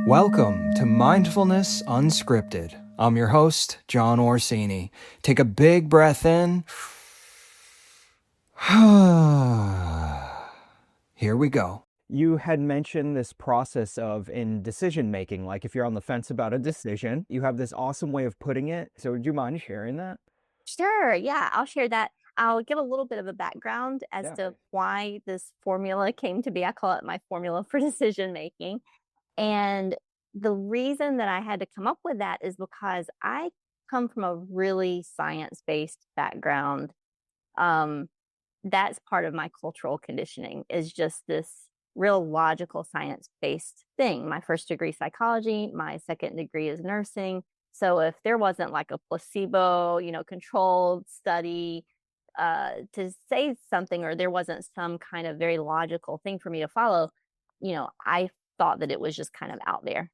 Welcome to Mindfulness Unscripted. I'm your host, John Orsini. Take a big breath in. Here we go. You had mentioned this process of in decision making, like if you're on the fence about a decision, you have this awesome way of putting it. So would you mind sharing that? Sure. Yeah, I'll share that. I'll give a little bit of a background as Yeah. to why this formula came to be. I call it my formula for decision making. And the reason that I had to come up with that is because I come from a really science-based background. Um, that's part of my cultural conditioning is just this real logical science-based thing. My first degree psychology, my second degree is nursing. So if there wasn't like a placebo, controlled study to say something, or there wasn't some kind of very logical thing for me to follow, I thought that it was just kind of out there.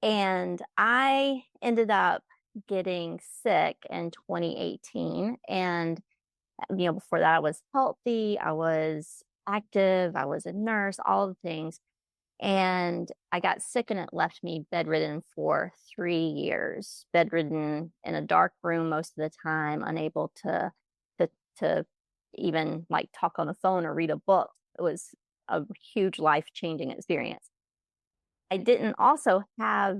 And I ended up getting sick in 2018. And before that, I was healthy, I was active, I was a nurse, all the things. And I got sick and it left me bedridden for 3 years, bedridden in a dark room most of the time, unable to, to even like talk on the phone or read a book. It was a huge life changing experience. I didn't also have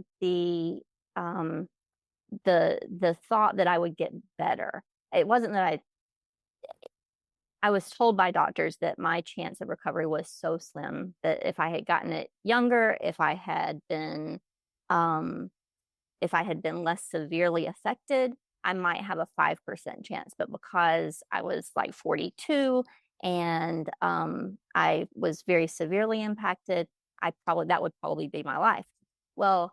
um, the thought that I would get better. It wasn't that I was told by doctors that my chance of recovery was so slim that if I had gotten it younger, um, if I had been less severely affected, I might have a 5% chance. But because I was like 42 and I was very severely impacted, that would probably be my life. Well,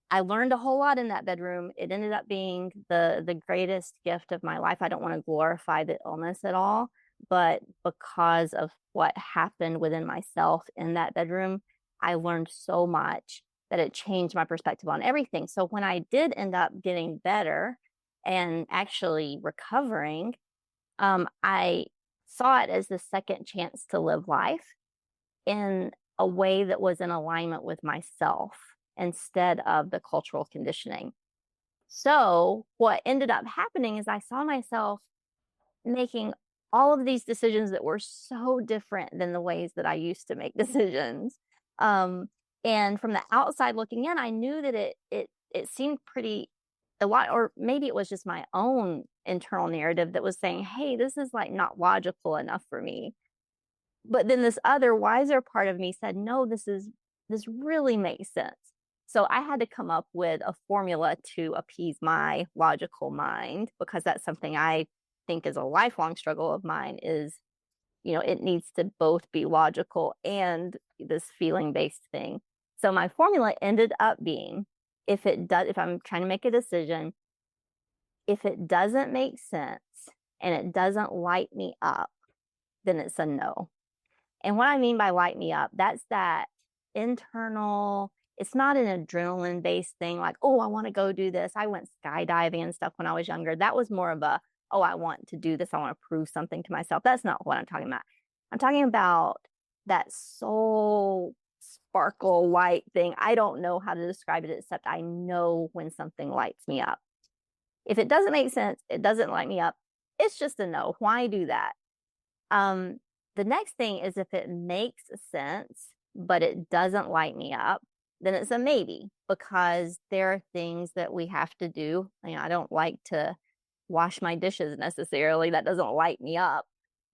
I learned a whole lot in that bedroom. It ended up being the greatest gift of my life. I don't want to glorify the illness at all, but because of what happened within myself in that bedroom, I learned so much that it changed my perspective on everything. So when I did end up getting better and actually recovering, I saw it as the second chance to live life in a way that was in alignment with myself instead of the cultural conditioning. So, what ended up happening is I saw myself making all of these decisions that were so different than the ways that I used to make decisions. Um, and from the outside looking in, I knew that it seemed pretty a lot, or maybe it was just my own internal narrative that was saying, "Hey, this is like not logical enough for me." But then this other wiser part of me said, no, this really makes sense. So I had to come up with a formula to appease my logical mind, because that's something I think is a lifelong struggle of mine is, it needs to both be logical and this feeling based thing. So my formula ended up being, if I'm trying to make a decision, if it doesn't make sense and it doesn't light me up, then it's a no. And what I mean by light me up, that's that internal, it's not an adrenaline based thing like, oh, I want to go do this. I went skydiving and stuff when I was younger. That was more of a, oh, I want to do this. I want to prove something to myself. That's not what I'm talking about. I'm talking about that soul sparkle light thing. I don't know how to describe it, except I know when something lights me up. If it doesn't make sense, it doesn't light me up. It's just a no. Why do that? Um, the next thing is if it makes sense, but it doesn't light me up, then it's a maybe, because there are things that we have to do. I don't like to wash my dishes necessarily. That doesn't light me up,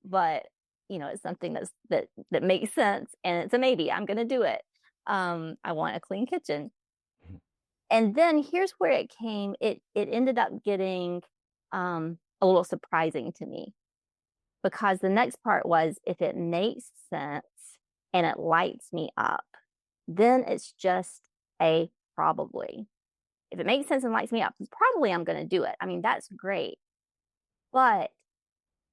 but it's something that makes sense, and it's a maybe. I'm going to do it. I want a clean kitchen. And then here's where it came. It ended up getting a little surprising to me, because the next part was, if it makes sense and it lights me up, then it's just a probably. If it makes sense and lights me up, probably I'm going to do it. I mean, that's great. But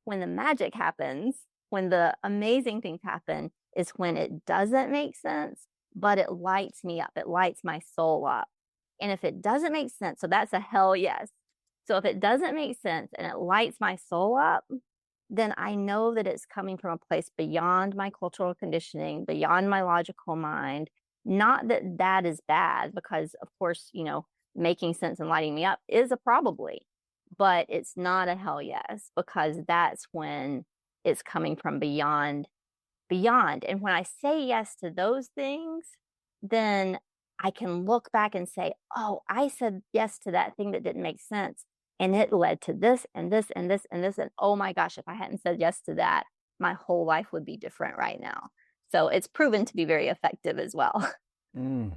when the magic happens, when the amazing things happen, is when it doesn't make sense, but it lights me up. It lights my soul up. And if it doesn't make sense, so that's a hell yes. So if it doesn't make sense and it lights my soul up, then I know that it's coming from a place beyond my cultural conditioning, beyond my logical mind, Not that that is bad, because, of course, making sense and lighting me up is a probably, but it's not a hell yes, because that's when it's coming from beyond. And when I say yes to those things, then I can look back and say, oh, I said yes to that thing that didn't make sense. And it led to this and this and this and this. And oh my gosh, if I hadn't said yes to that, my whole life would be different right now. So it's proven to be very effective as well. Mm.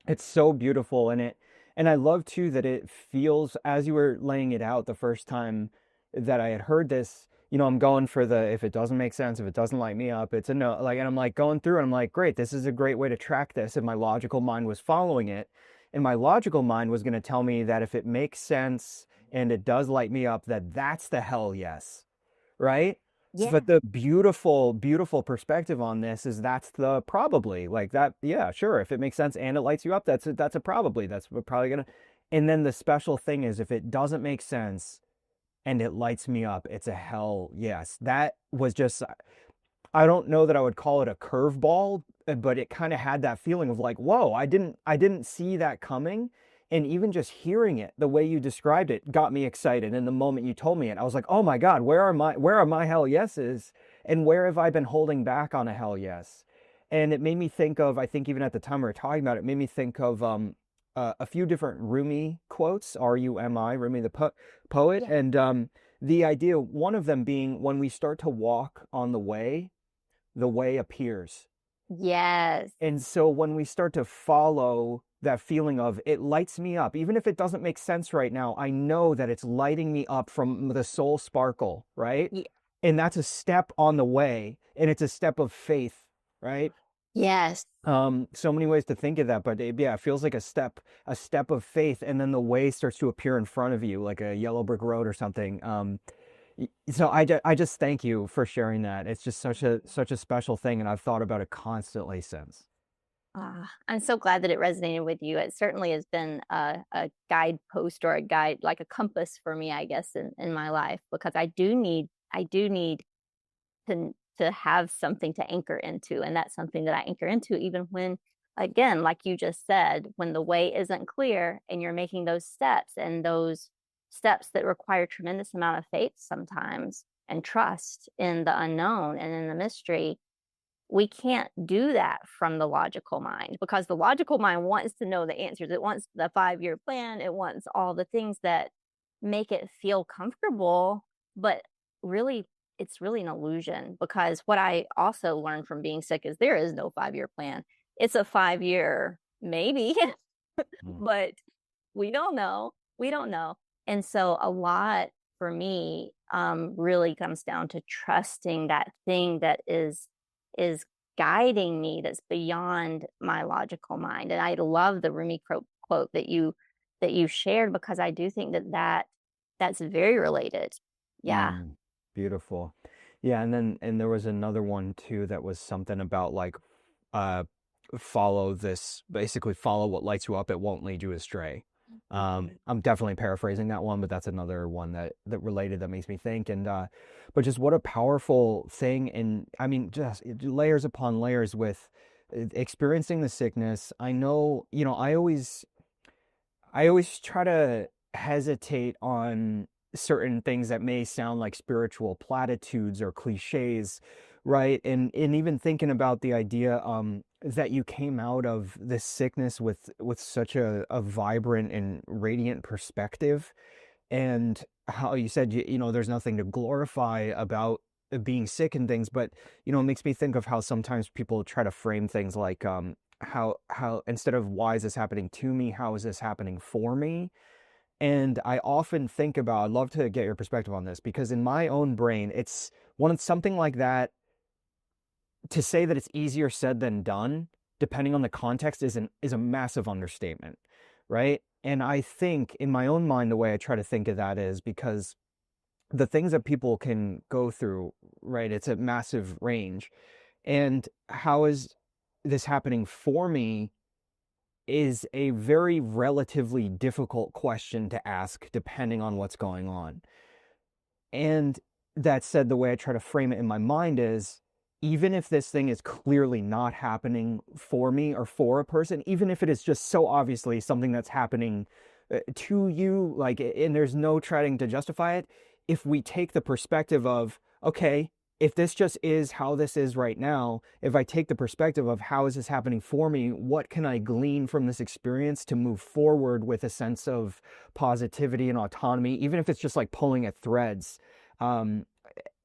It's so beautiful and I love too that it feels as you were laying it out the first time that I had heard this, I'm going for the if it doesn't make sense, if it doesn't light me up, it's a no. Like, and I'm like going through and I'm like, great, this is a great way to track this. And my logical mind was following it. And my logical mind was going to tell me that if it makes sense and it does light me up, that that's the hell yes. Right? But Yeah. the beautiful, beautiful perspective on this is that's the probably like that. Yeah, sure. If it makes sense and it lights you up, that's a probably. That's probably gonna. And then the special thing is if it doesn't make sense and it lights me up, it's a hell yes. That was just I don't know that I would call it a curveball, but it kind of had that feeling of like, whoa, I didn't see that coming. And even just hearing it, the way you described it, got me excited. And the moment you told me it, I was like, oh my God, where are my hell yeses? And where have I been holding back on a hell yes? And it made me think of, I think even at the time we were talking about it, it made me think of a few different Rumi quotes, Rumi, Rumi the poet. Yeah. And the idea, one of them being when we start to walk on the way appears. Yes. And so when we start to follow that feeling of it lights me up, even if it doesn't make sense right now, I know that it's lighting me up from the soul sparkle, right? Ye- And that's a step on the way, and it's a step of faith, right? yes. So many ways to think of that, but yeah, it feels like a step of faith, and then the way starts to appear in front of you, like a yellow brick road or something. So I just thank you for sharing that. It's just such a special thing, and I've thought about it constantly since. I'm so glad that it resonated with you. It certainly has been a guidepost or a guide, like a compass for me, I guess, in my life, because I do need to have something to anchor into, and that's something that I anchor into even when, again, like you just said, when the way isn't clear and you're making those steps, and those steps that require tremendous amount of faith sometimes, and trust in the unknown and in the mystery. We can't do that from the logical mind, because the logical mind wants to know the answers. It wants the 5-year plan. It wants all the things that make it feel comfortable. But really, it's really an illusion, because what I also learned from being sick is there is no 5-year plan. It's a 5-year maybe, Mm. but we don't know. We don't know. And so a lot for me really comes down to trusting that thing that is guiding me, that's beyond my logical mind. And I love the Rumi quote that you shared, because I do think that's very related. Yeah. Mm, beautiful. Yeah, and there was another one too that was something about like uh basically follow what lights you up, it won't lead you astray. I'm definitely paraphrasing that one, but that's another one that related that makes me think and but just what a powerful thing and I mean just layers upon layers with experiencing the sickness. I know, I always try to hesitate on certain things that may sound like spiritual platitudes or cliches, right? And even thinking about the idea that you came out of this sickness with such a vibrant and radiant perspective, and how you said there's nothing to glorify about being sick and things, but it makes me think of how sometimes people try to frame things like how instead of why is this happening to me, how is this happening for me? And I often think about, I'd love to get your perspective on this because in my own brain, it's something like that. To say that it's easier said than done, depending on the context, is a massive understatement, right? And I think in my own mind, the way I try to think of that is because the things that people can go through, right? It's a massive range. And how is this happening for me is a very relatively difficult question to ask depending on what's going on. And that said, the way I try to frame it in my mind is even if this thing is clearly not happening for me or for a person, even if it is just so obviously something that's happening to you, like, and there's no trying to justify it, if we take the perspective of, okay, if this just is how this is right now, if I take the perspective of how is this happening for me, what can I glean from this experience to move forward with a sense of positivity and autonomy, even if it's just like pulling at threads. Um,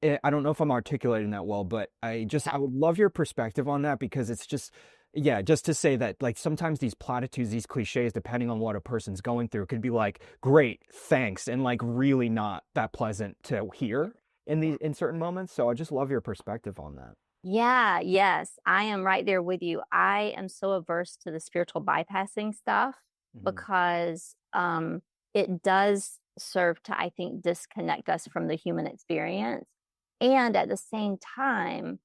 I don't know if I'm articulating that well, but I would love your perspective on that because it's just, yeah, just to say that like sometimes these platitudes, these cliches, depending on what a person's going through, could be like, great, thanks, and like really not that pleasant to hear in certain moments. So I just love your perspective on that. Yeah, yes, I am right there with you. I am so averse to the spiritual bypassing stuff Hmm. because it does serve to, I think, disconnect us from the human experience. And at the same time,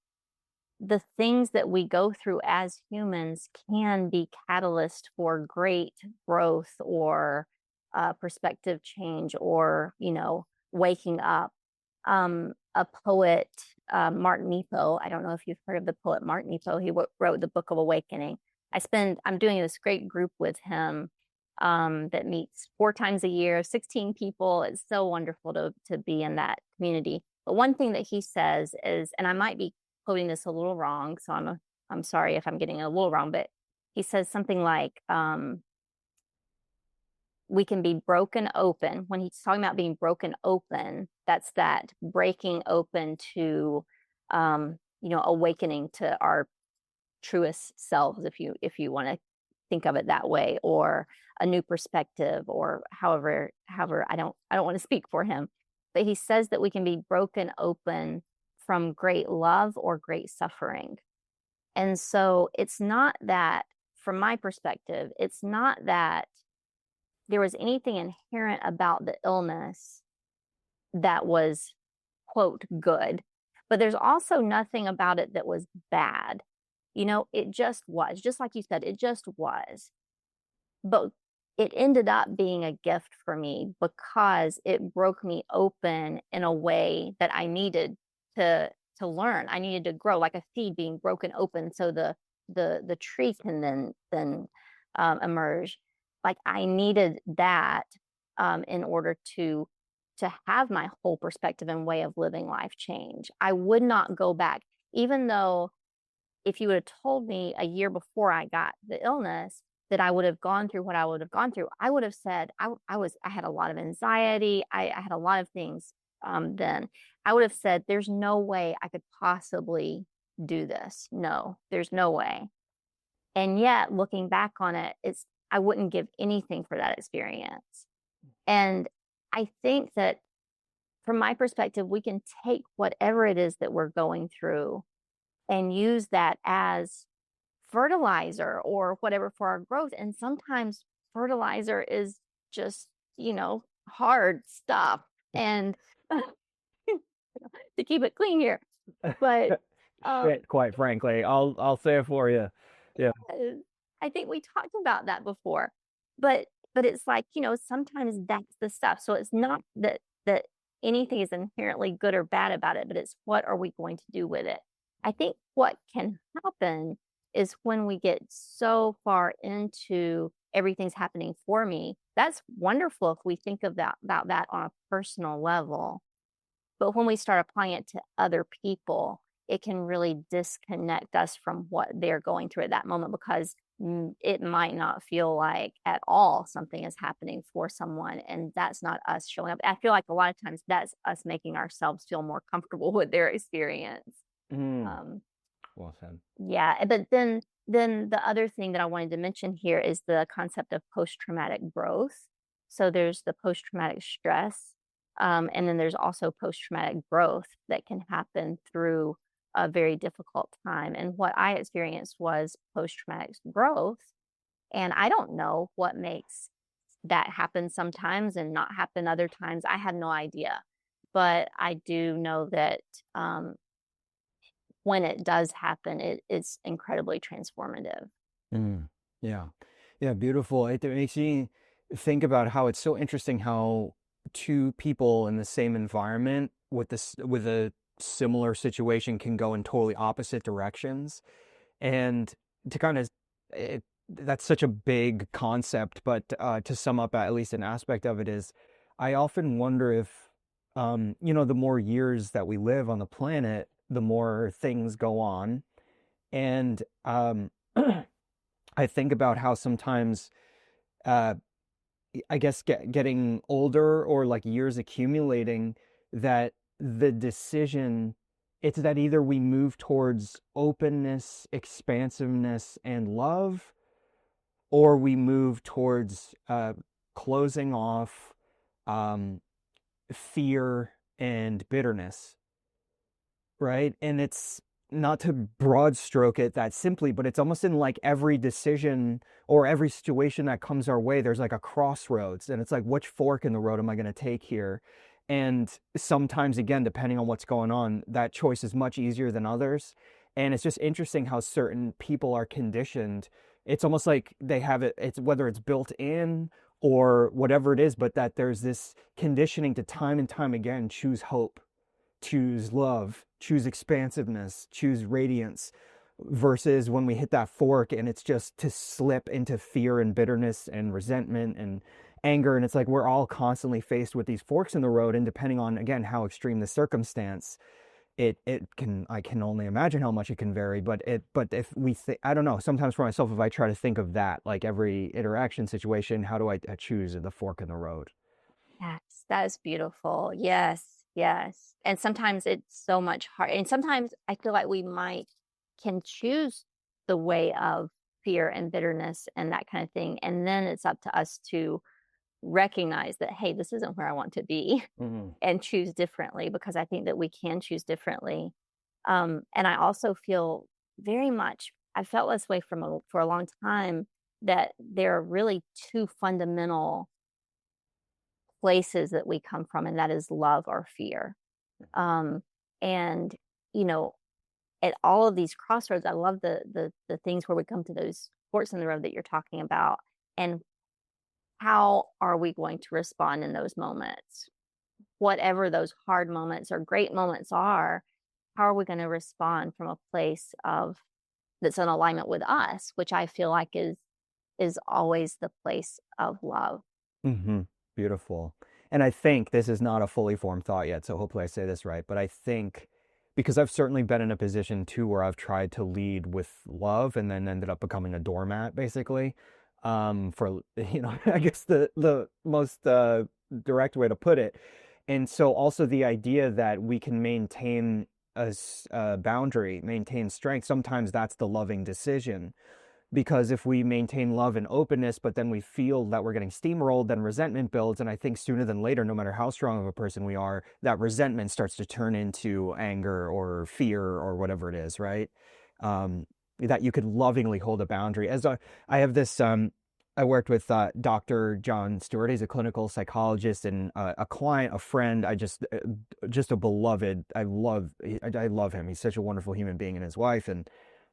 the things that we go through as humans can be catalyst for great growth or perspective change or, waking up. A poet, Mark Nepo, I don't know if you've heard of the poet Mark Nepo. He wrote the Book of Awakening. I'm doing this great group with him that meets 4 times a year, 16 people. It's so wonderful to be in that community. But one thing that he says is, and I might be quoting this a little wrong, so I'm sorry if I'm getting it a little wrong, but he says something like, we can be broken open. When he's talking about being broken open, that's that breaking open to, awakening to our truest selves, if you want to think of it that way, or a new perspective, or however I don't want to speak for him, but he says that we can be broken open from great love or great suffering. And so it's not that, from my perspective, it's not that there was anything inherent about the illness that was, quote, good, but there's also nothing about it that was bad. It just was, just like you said, it just was. But it ended up being a gift for me because it broke me open in a way that I needed to learn. I needed to grow, like a seed being broken open so the tree can then emerge. Like I needed that in order to have my whole perspective and way of living life change. I would not go back, even though if you would have told me a year before I got the illness that I would have gone through what I would have gone through, I would have said I had a lot of anxiety. I had a lot of things then. I would have said, there's no way I could possibly do this. No, there's no way. And yet, looking back on it, I wouldn't give anything for that experience. And I think that from my perspective, we can take whatever it is that we're going through and use that as fertilizer or whatever for our growth. And sometimes fertilizer is just, hard stuff. And to keep it clean here, but um, Shit, quite frankly, I'll say it for you. Yeah. yes, I think we talked about that before. But it's like, sometimes that's the stuff. So it's not that anything is inherently good or bad about it, but it's what are we going to do with it? I think what can happen is when we get so far into everything's happening for me. That's wonderful if we think of that about that on a personal level. But when we start applying it to other people, it can really disconnect us from what they're going through at that moment because it might not feel like at all something is happening for someone. And that's not us showing up. I feel like a lot of times that's us making ourselves feel more comfortable with their experience. Mm, Um, well said. yeah, but then the other thing that I wanted to mention here is the concept of post-traumatic growth. So there's the post-traumatic stress, and then there's also post-traumatic growth that can happen through a very difficult time. And what I experienced was post-traumatic growth, and I don't know what makes that happen sometimes and not happen other times. I have no idea, but I do know that when it does happen, it's incredibly transformative. Mm, yeah. Yeah, beautiful. It makes me think about how it's so interesting how two people in the same environment with this with a similar situation can go in totally opposite directions. And to kind of, that's such a big concept, but to sum up at least an aspect of it is, I often wonder if, the more years that we live on the planet, the more things go on. And I think about how sometimes, uh, I guess, getting older or like years accumulating, that the decision, it's that either we move towards openness, expansiveness, and love, or we move towards closing off, um, fear and bitterness, right? And it's not to broad stroke it that simply, but it's almost in like every decision or every situation that comes our way, there's like a crossroads. And it's like, which fork in the road am I going to take here? And sometimes, again, depending on what's going on, that choice is much easier than others. And it's just interesting how certain people are conditioned. It's almost like they have it, it's whether it's built in or whatever it is, but that there's this conditioning to time and time again choose hope, choose love, choose expansiveness, choose radiance, versus when we hit that fork and it's just to slip into fear and bitterness and resentment and anger. And it's like we're all constantly faced with these forks in the road. And depending on, again, how extreme the circumstance, it can, I can only imagine how much it can vary. But if we think, I don't know, sometimes for myself, if I try to think of that, like every interaction situation, how do I choose the fork in the road? Yes, that is beautiful. Yes, yes. And sometimes it's so much hard. And sometimes I feel like we might can choose the way of fear and bitterness and that kind of thing. And then it's up to us to recognize that, hey, this isn't where I want to be Hmm. and choose differently, because I think that we can choose differently. And I also feel very much, I felt this way for a long time, that there are really two fundamental places that we come from, and that is love or fear. Um, and you know, at all of these crossroads, I love the things where we come to those forks in the road that you're talking about, and how are we going to respond in those moments? Whatever those hard moments or great moments are, how are we going to respond from a place of that's in alignment with us, which I feel like is always the place of love. Hmm. Beautiful. And I think this is not a fully formed thought yet, so hopefully I say this right. But I think, because I've certainly been in a position too where I've tried to lead with love and then ended up becoming a doormat, basically. For I guess the most direct way to put it. And so also the idea that we can maintain a boundary, maintain strength. Sometimes that's the loving decision, because if we maintain love and openness, but then we feel that we're getting steamrolled, then resentment builds. And I think sooner than later, no matter how strong of a person we are, that resentment starts to turn into anger or fear or whatever it is, right? That you could lovingly hold a boundary. I have this, I worked with Dr. John Stewart. He's a clinical psychologist and a client, a friend. Just a beloved. I love him. He's such a wonderful human being, and his wife.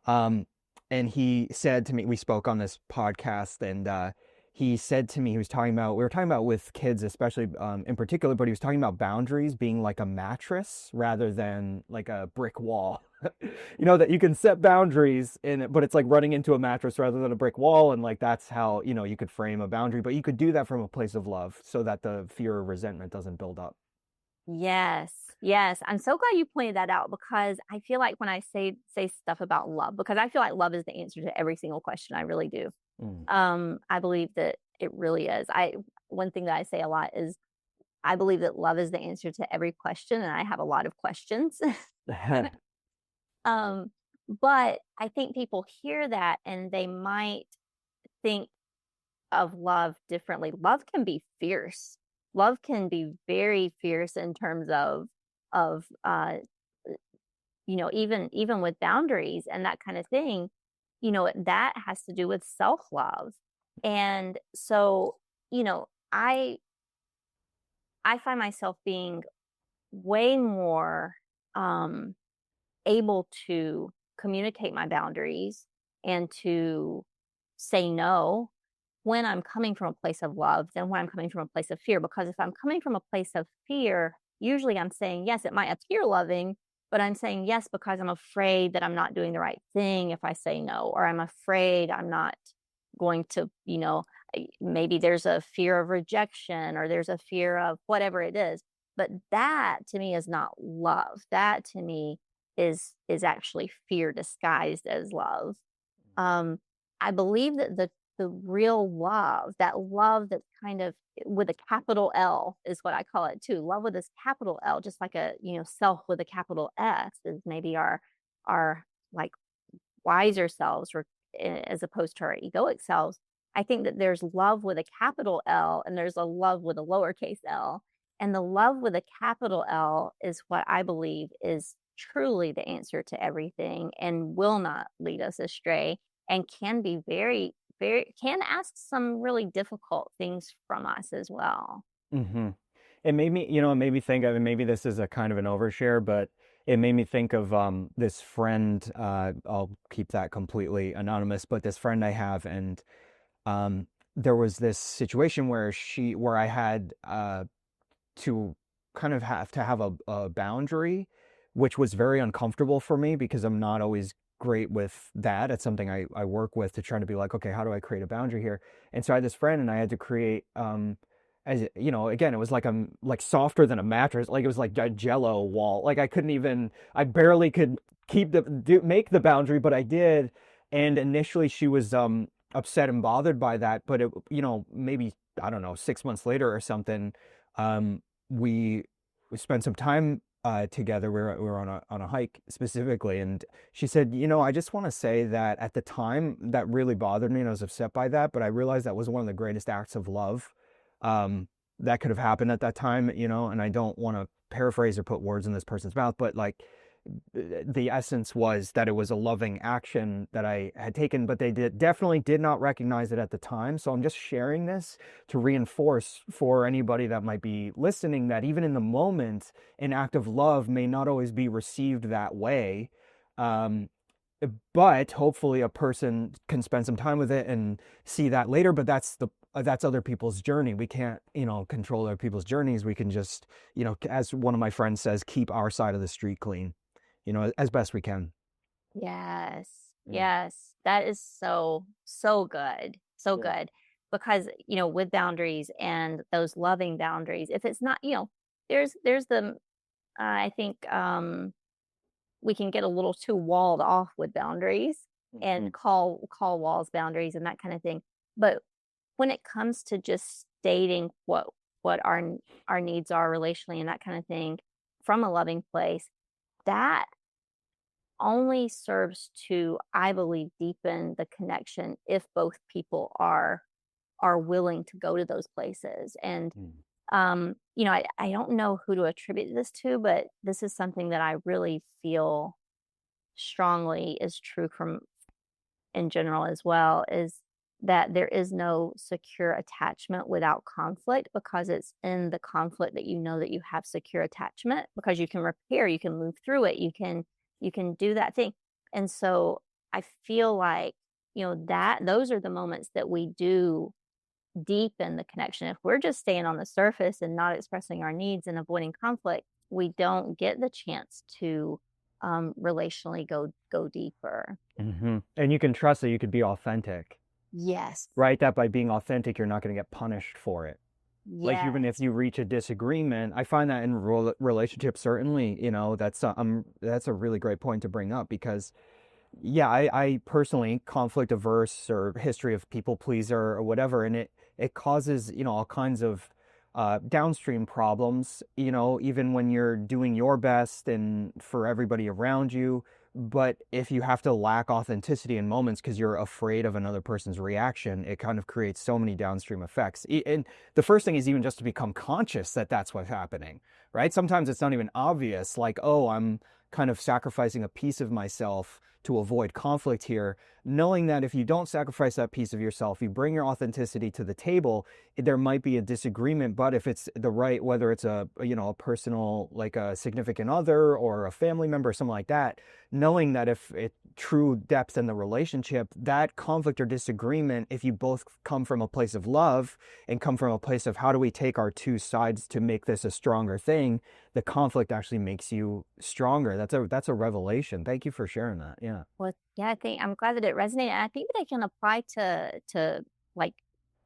Um, and he said to me, we spoke on this podcast, and he said to me, he was talking about, we were talking about with kids, especially in particular, but he was talking about boundaries being like a mattress rather than like a brick wall. That you can set boundaries in it, but it's like running into a mattress rather than a brick wall. And like that's how, you could frame a boundary, but you could do that from a place of love so that the fear or resentment doesn't build up. Yes. Yes. I'm so glad you pointed that out, because I feel like when I say stuff about love, because I feel like love is the answer to every single question. I really do. Mm. I believe that it really is. I One thing that I say a lot is I believe that love is the answer to every question, and I have a lot of questions. um, but I think people hear that and they might think of love differently. Love can be fierce. Love can be very fierce in terms of even with boundaries and that kind of thing. That has to do with self-love. And so, you know, I I find myself being way more um able to communicate my boundaries and to say no when I'm coming from a place of love than when I'm coming from a place of fear. Because if I'm coming from a place of fear, usually I'm saying yes, it might appear loving, but I'm saying yes because I'm afraid that I'm not doing the right thing if I say no, or I'm afraid I'm not going to, maybe there's a fear of rejection or there's a fear of whatever it is. But that to me is not love. That to me is actually fear disguised as love. um, I believe that the real love, that love that's kind of with a capital L is what I call it too. Love with this capital L, just like a, self with a capital S is maybe our like wiser selves or as opposed to our egoic selves. I think that there's love with a capital L and there's a love with a lowercase L. And the love with a capital L is what I believe is truly the answer to everything and will not lead us astray and can be very, very, can ask some really difficult things from us as well. Hmm. It made me, it made me think of, and maybe this is a kind of an overshare, but it made me think of this friend. I'll keep that completely anonymous, but this friend I have, and um, there was this situation where I had to kind of have to have a boundary, which was very uncomfortable for me because I'm not always great with that. It's something I work with to try to be like, okay, how do I create a boundary here? And so I had this friend and I had to create, as again, it was like like softer than a mattress. Like it was like a jello wall. Like I barely could make the boundary, but I did. And initially she was upset and bothered by that, but maybe, I don't know, 6 months later or something, um, we we spent some time together. We were on a hike specifically, and she said, I just want to say that at the time that really bothered me, and I was upset by that, but I realized that was one of the greatest acts of love um, that could have happened at that time. And I don't want to paraphrase or put words in this person's mouth, but like the essence was that it was a loving action that I had taken, but they definitely did not recognize it at the time. So I'm just sharing this to reinforce for anybody that might be listening that even in the moment, an act of love may not always be received that way. Um, but hopefully a person can spend some time with it and see that later. But that's other people's journey. We can't, control other people's journeys. We can just, as one of my friends says, keep our side of the street clean, as best we can. Yes. Yeah. Yes. That is so, so good. So Yeah. good. Because, with boundaries and those loving boundaries, if it's not, there's I think we can get a little too walled off with boundaries Mhm. and call walls boundaries and that kind of thing. But when it comes to just stating what our needs are relationally and that kind of thing from a loving place, that only serves to, I believe, deepen the connection if both people are willing to go to those places. And Mm. I don't know who to attribute this to, but this is something that I really feel strongly is true from in general as well, is that there is no secure attachment without conflict because it's in the conflict that that you have secure attachment because you can repair, you can move through it, you can do that thing. And so I feel like, that those are the moments that we do deepen the connection. If we're just staying on the surface and not expressing our needs and avoiding conflict, we don't get the chance to relationally go deeper. And you can trust that you could be authentic, Yes. right? That by being authentic, you're not going to get punished for it. Like even if Yes. you reach a disagreement, I find that in relationships, certainly, that's a really great point to bring up because yeah, I personally conflict averse or history of people pleaser or whatever, and it causes all kinds of downstream problems. Even when you're doing your best and for everybody around you, but if you have to lack authenticity in moments because you're afraid of another person's reaction, it kind of creates so many downstream effects. And the first thing is even just to become conscious that that's what's happening, right? Sometimes it's not even obvious, like, oh, I'm kind of sacrificing a piece of myself to avoid conflict here. knowing that if you don't sacrifice that piece of yourself, you bring your authenticity to the table, there might be a disagreement, but if it's the right, whether it's a, a personal, like a significant other or a family member or something like that, knowing that if it true depth in the relationship, that conflict or disagreement, if you both come from a place of love and come from a place of how do we take our two sides to make this a stronger thing, the conflict actually makes you stronger. That's a revelation. Thank you for sharing that. Yeah. Well, yeah, I think I'm glad that it resonated. I think that it can apply to like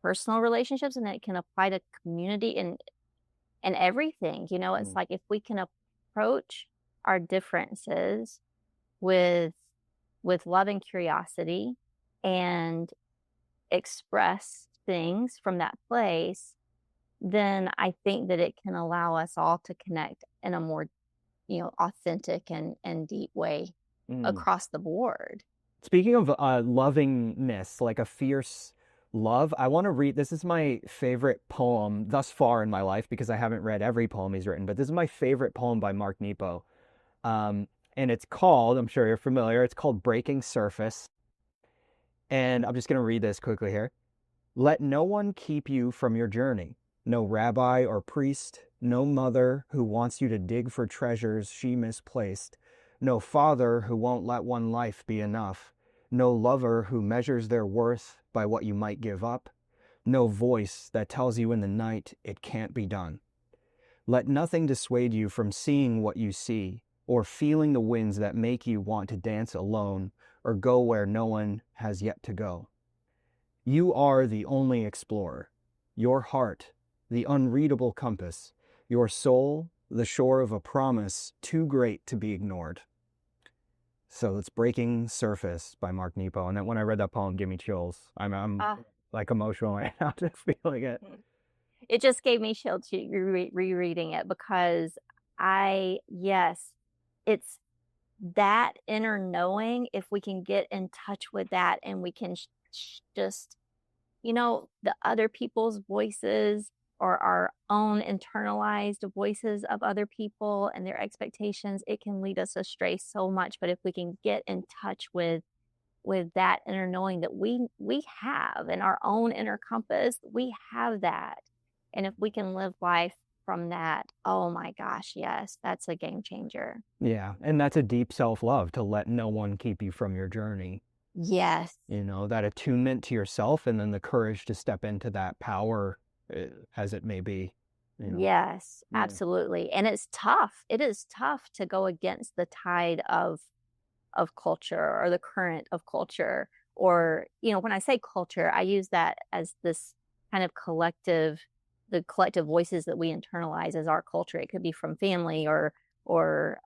personal relationships, and it can apply to community and everything. You know, it's Mm. like if we can approach our differences with love and curiosity and express things from that place, then I think that it can allow us all to connect in a more, authentic and deep way Mm. across the board. Speaking of lovingness, like a fierce love, I want to read. This is my favorite poem thus far in my life because I haven't read every poem he's written, but this is my favorite poem by Mark Nepo. Um, and it's called, I'm sure you're familiar, it's called Breaking Surface. And I'm just going to read this quickly here. Let no one keep you from your journey. No rabbi or priest, no mother who wants you to dig for treasures she misplaced. No father who won't let one life be enough. No lover who measures their worth by what you might give up. No voice that tells you in the night it can't be done. Let nothing dissuade you from seeing what you see, or feeling the winds that make you want to dance alone, or go where no one has yet to go. You are the only explorer. Your heart, the unreadable compass. Your soul, the shore of a promise too great to be ignored. So it's Breaking Surface by Mark Nepo. And then when I read that poem, it gave me chills. I'm Ah, like emotional right now just feeling it. it just gave me chills rereading it because yes, it's that inner knowing. If we can get in touch with that and we can just, the other people's voices or our own internalized voices of other people and their expectations, it can lead us astray so much. But if we can get in touch with that inner knowing that we have in our own inner compass, we have that. And if we can live life from that, oh my gosh, yes, that's a game changer. Yeah. And that's a deep self love to let no one keep you from your journey. Yes. That attunement to yourself and then the courage to step into that power as it may be, you know. Yes, Yeah. absolutely. And it's tough. It is tough to go against the tide of culture or the current of culture. Or, when I say culture, I use that as this kind of the collective voices that we internalize as our culture. It could be from family or our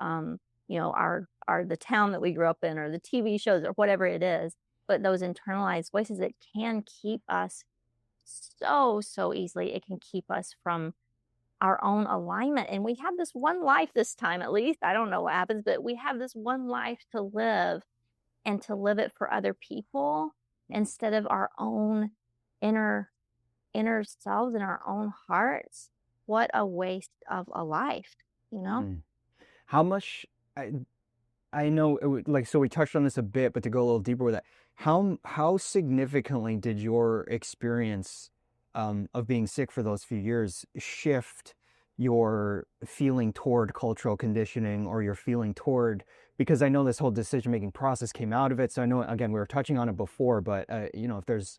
the town that we grew up in or the TV shows or whatever it is. But those internalized voices, it can keep us so easily. It can keep us from our own alignment. And we have this one life this time, at least. I don't know what happens, but we have this one life to live and to live it for other people instead of our own inner inner selves and our own hearts. What a waste of a life, you know? Mm. How much I, I know like so we touched on this a bit, but to go a little deeper with that, how significantly did your experience of being sick for those few years shift your feeling toward cultural conditioning or your feeling toward, because I know this whole decision making process came out of it. So I know again we were touching on it before, but if there's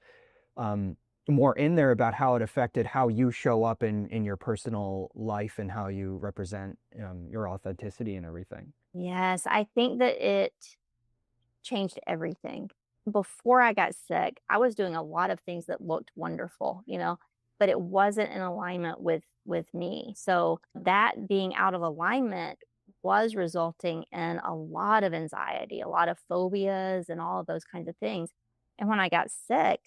um, more in there about how it affected how you show up in your personal life and how you represent your authenticity and everything. Yes, I think that it changed everything. Before I got sick, I was doing a lot of things that looked wonderful, but it wasn't in alignment with me. So that being out of alignment was resulting in a lot of anxiety, a lot of phobias and all of those kinds of things. And when I got sick,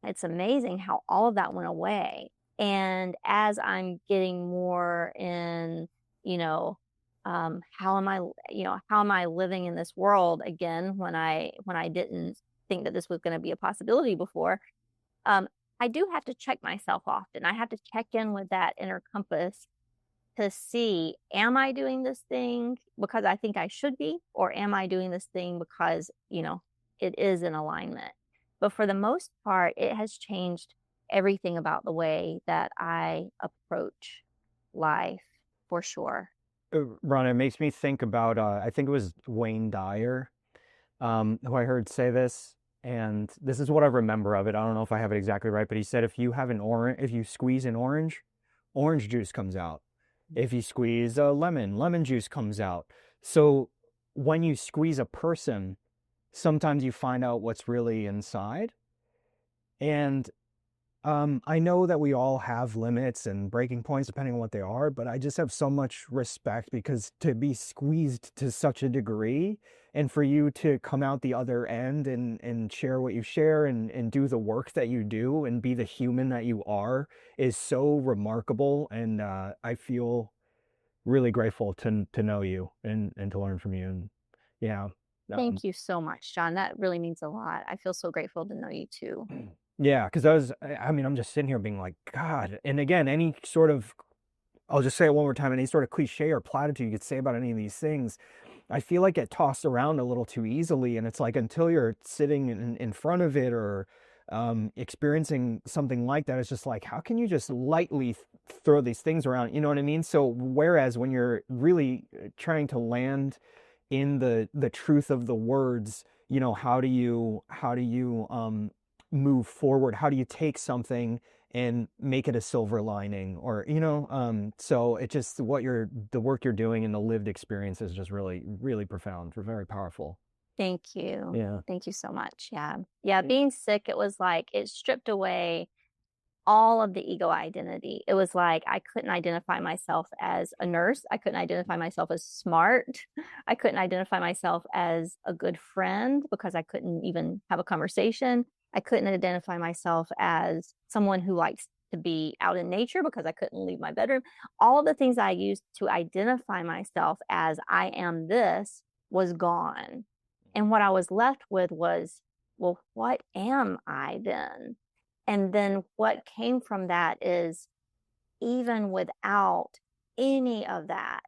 it's amazing how all of that went away. And as I'm getting more in, you know, how am I living in this world again when I didn't think that this was going to be a possibility before? Um, I do have to check myself often. I have to check in with that inner compass to see, am I doing this thing because I think I should be, or am I doing this thing because, it is in alignment. But for the most part, it has changed everything about the way that I approach life for sure. Ron, it makes me think about I think it was Wayne Dyer, who I heard say this, and this is what I remember of it. I don't know if I have it exactly right, but he said if you have an orange, if you squeeze an orange, orange juice comes out. If you squeeze a lemon, lemon juice comes out. So when you squeeze a person, sometimes you find out what's really inside. And I know that we all have limits and breaking points depending on what they are, but I just have so much respect because to be squeezed to such a degree and for you to come out the other end and share what you share and do the work that you do and be the human that you are is so remarkable. And I feel really grateful to know you and to learn from you. And yeah. Um, Thank you so much, John. That really means a lot. I feel so grateful to know you too. yeah, because I mean, I'm just sitting here being like, God. And again, any sort of, I'll just say it one more time, any sort of cliche or platitude you could say about any of these things, I feel like get tossed around a little too easily. And it's like until you're sitting in front of it or experiencing something like that, it's just like, how can you just lightly throw these things around? You know what I mean? So, whereas when you're really trying to land in the truth of the words, you know, how do you move forward? How do you take something and make it a silver lining? Or so it just the work you're doing and the lived experience is just really really profound, very powerful. Thank you. Yeah. Thank you so much. Yeah. Yeah, being sick, it was like it stripped away all of the ego identity. It was like I couldn't identify myself as a nurse. I couldn't identify myself as smart. I couldn't identify myself as a good friend because I couldn't even have a conversation. I couldn't identify myself as someone who likes to be out in nature because I couldn't leave my bedroom. All of the things I used to identify myself as I am this was gone. And what I was left with was, well, what am I then? And then what came from that is even without any of that,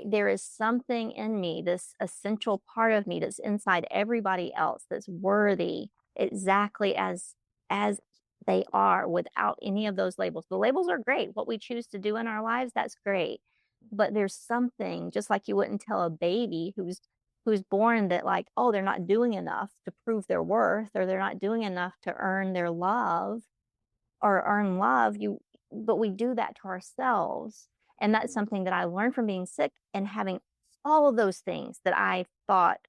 there is something in me, this essential part of me that's inside everybody else that's worthy exactly as they are without any of those labels. The labels are great. What we choose to do in our lives, that's great. But there's something, just like you wouldn't tell a baby who's born that like, oh, they're not doing enough to prove their worth, or they're not doing enough to earn their love or earn love. But we do that to ourselves. And that's something that I learned from being sick and having all of those things that I thought,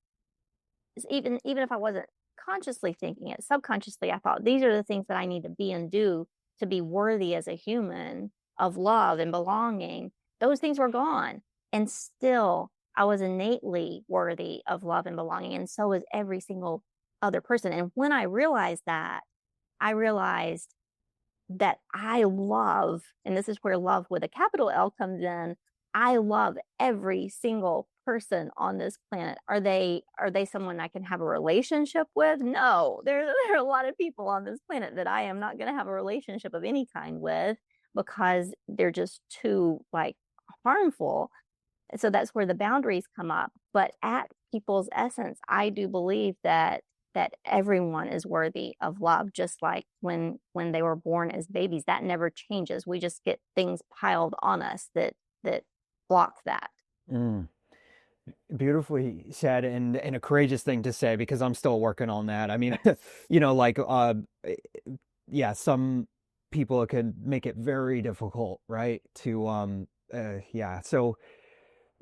even if I wasn't consciously thinking it, subconsciously, I thought these are the things that I need to be and do to be worthy as a human of love and belonging. Those things were gone. And still, I was innately worthy of love and belonging. And so was every single other person. And when I realized that, I realized that I love, and this is where love with a capital L comes in. I love every single person on this planet. Are they someone I can have a relationship with? No. There are a lot of people on this planet that I am not going to have a relationship of any kind with because they're just too like harmful. So that's where the boundaries come up. But at people's essence, I do believe that everyone is worthy of love, just like when they were born as babies. That never changes. We just get things piled on us that block that. Mm. Beautifully said and a courageous thing to say because I'm still working on that. I mean, like yeah, some people it could make it very difficult, right? To yeah. So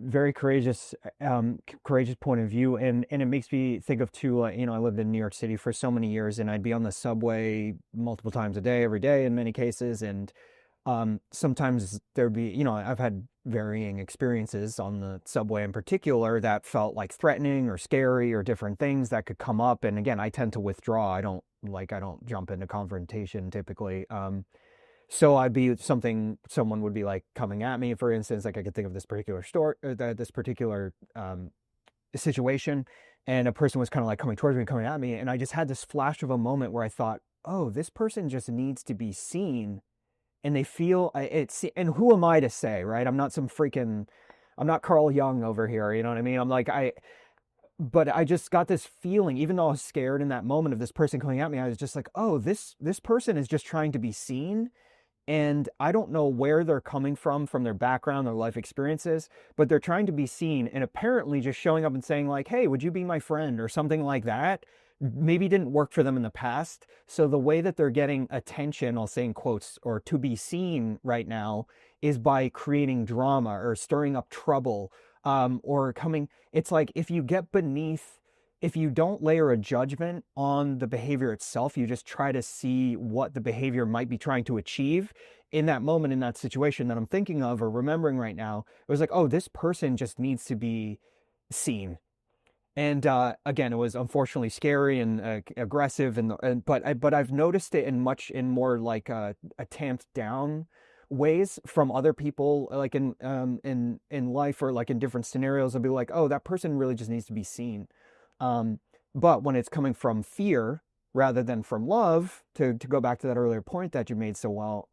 very courageous point of view, and it makes me think of too. I lived in New York City for so many years, and I'd be on the subway multiple times a day, every day in many cases, and sometimes there'd be, I've had varying experiences on the subway in particular that felt like threatening or scary or different things that could come up. And again, I tend to withdraw. I don't jump into confrontation typically. So I'd be someone would be like coming at me, for instance, like I could think of this particular store, this particular situation, and a person was kind of like coming towards me, coming at me, and I just had this flash of a moment where I thought, oh, this person just needs to be seen, and they feel it's, and who am I to say, right? I'm not Carl Jung over here, you know what I mean? I'm like, but I just got this feeling, even though I was scared in that moment of this person coming at me, I was just like, oh, this person is just trying to be seen, and I don't know where they're coming from their background, their life experiences, but they're trying to be seen, and apparently just showing up and saying like, hey, would you be my friend or something like that maybe didn't work for them in the past. So the way that they're getting attention, I'll say in quotes, or to be seen right now, is by creating drama or stirring up trouble, or coming. It's like if you get beneath, if you don't layer a judgment on the behavior itself, you just try to see what the behavior might be trying to achieve in that moment, in that situation that I'm thinking of or remembering right now. It was like, oh, this person just needs to be seen. And again, it was unfortunately scary and aggressive, but I've noticed it in more like a tamped down ways from other people, like in life or like in different scenarios. I'll be like, oh, that person really just needs to be seen. Um, but when it's coming from fear rather than from love, to go back to that earlier point that you made so well,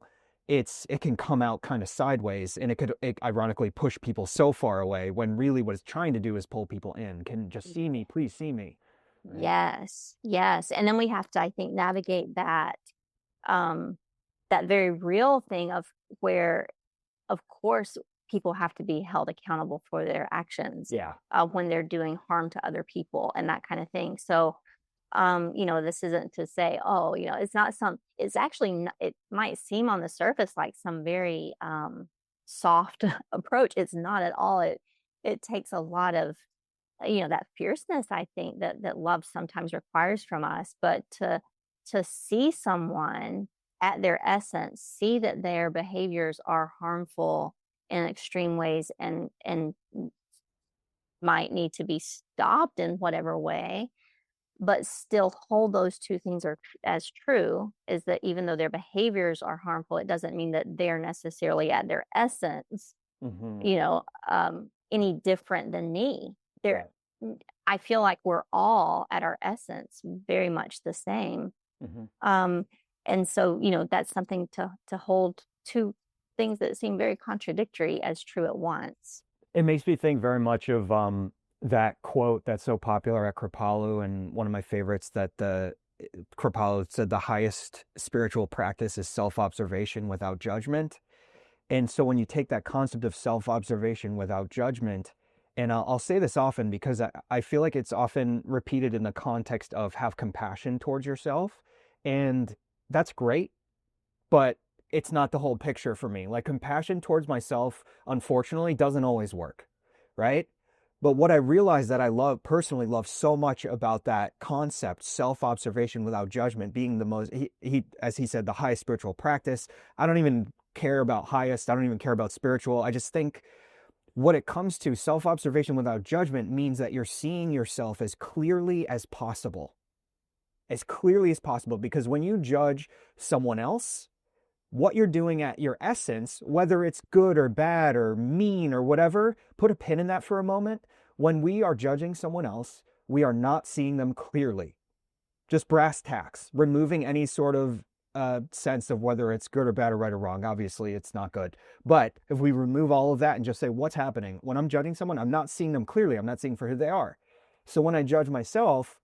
it can come out kind of sideways, and it ironically push people so far away when really what it's trying to do is pull people in. Can just see me, please see me, right? Yes, yes. And then we have to, I think, navigate um, that very real thing of where, of course, people have to be held accountable for their actions Yeah. when they're doing harm to other people and that kind of thing. So, this isn't to say, oh, it's not it's actually, it might seem on the surface like some very soft approach. It's not at all. It takes a lot of that fierceness, I think, that love sometimes requires from us, but to see someone at their essence, see that their behaviors are harmful in extreme ways and might need to be stopped in whatever way, but still hold those two things as true, is that even though their behaviors are harmful, it doesn't mean that they're necessarily at their essence, Hmm. any different than me. They're Right. I feel like we're all at our essence very much the same. Hmm. Um, and so, that's something to hold two things that seem very contradictory as true at once. It makes me think very much of that quote that's so popular at Kripalu, and one of my favorites, that the Kripalu said the highest spiritual practice is self-observation without judgment. And so when you take that concept of self-observation without judgment, and I'll say this often because I feel like it's often repeated in the context of have compassion towards yourself. And that's great, but it's not the whole picture for me. Like compassion towards myself, unfortunately, doesn't always work, right? But what I realize that I personally love so much about that concept, self-observation without judgment, being the most, as he said, the highest spiritual practice. I don't even care about highest. I don't even care about spiritual. I just think what it comes to, self-observation without judgment means that you're seeing yourself as clearly as possible, as clearly as possible. Because when you judge someone else, what you're doing at your essence, whether it's good or bad or mean or whatever, put a pin in that for a moment. When we are judging someone else, we are not seeing them clearly. Just brass tacks, removing any sort of sense of whether it's good or bad or right or wrong. Obviously, it's not good. But if we remove all of that and just say, what's happening? When I'm judging someone, I'm not seeing them clearly. I'm not seeing for who they are. So when I judge myself,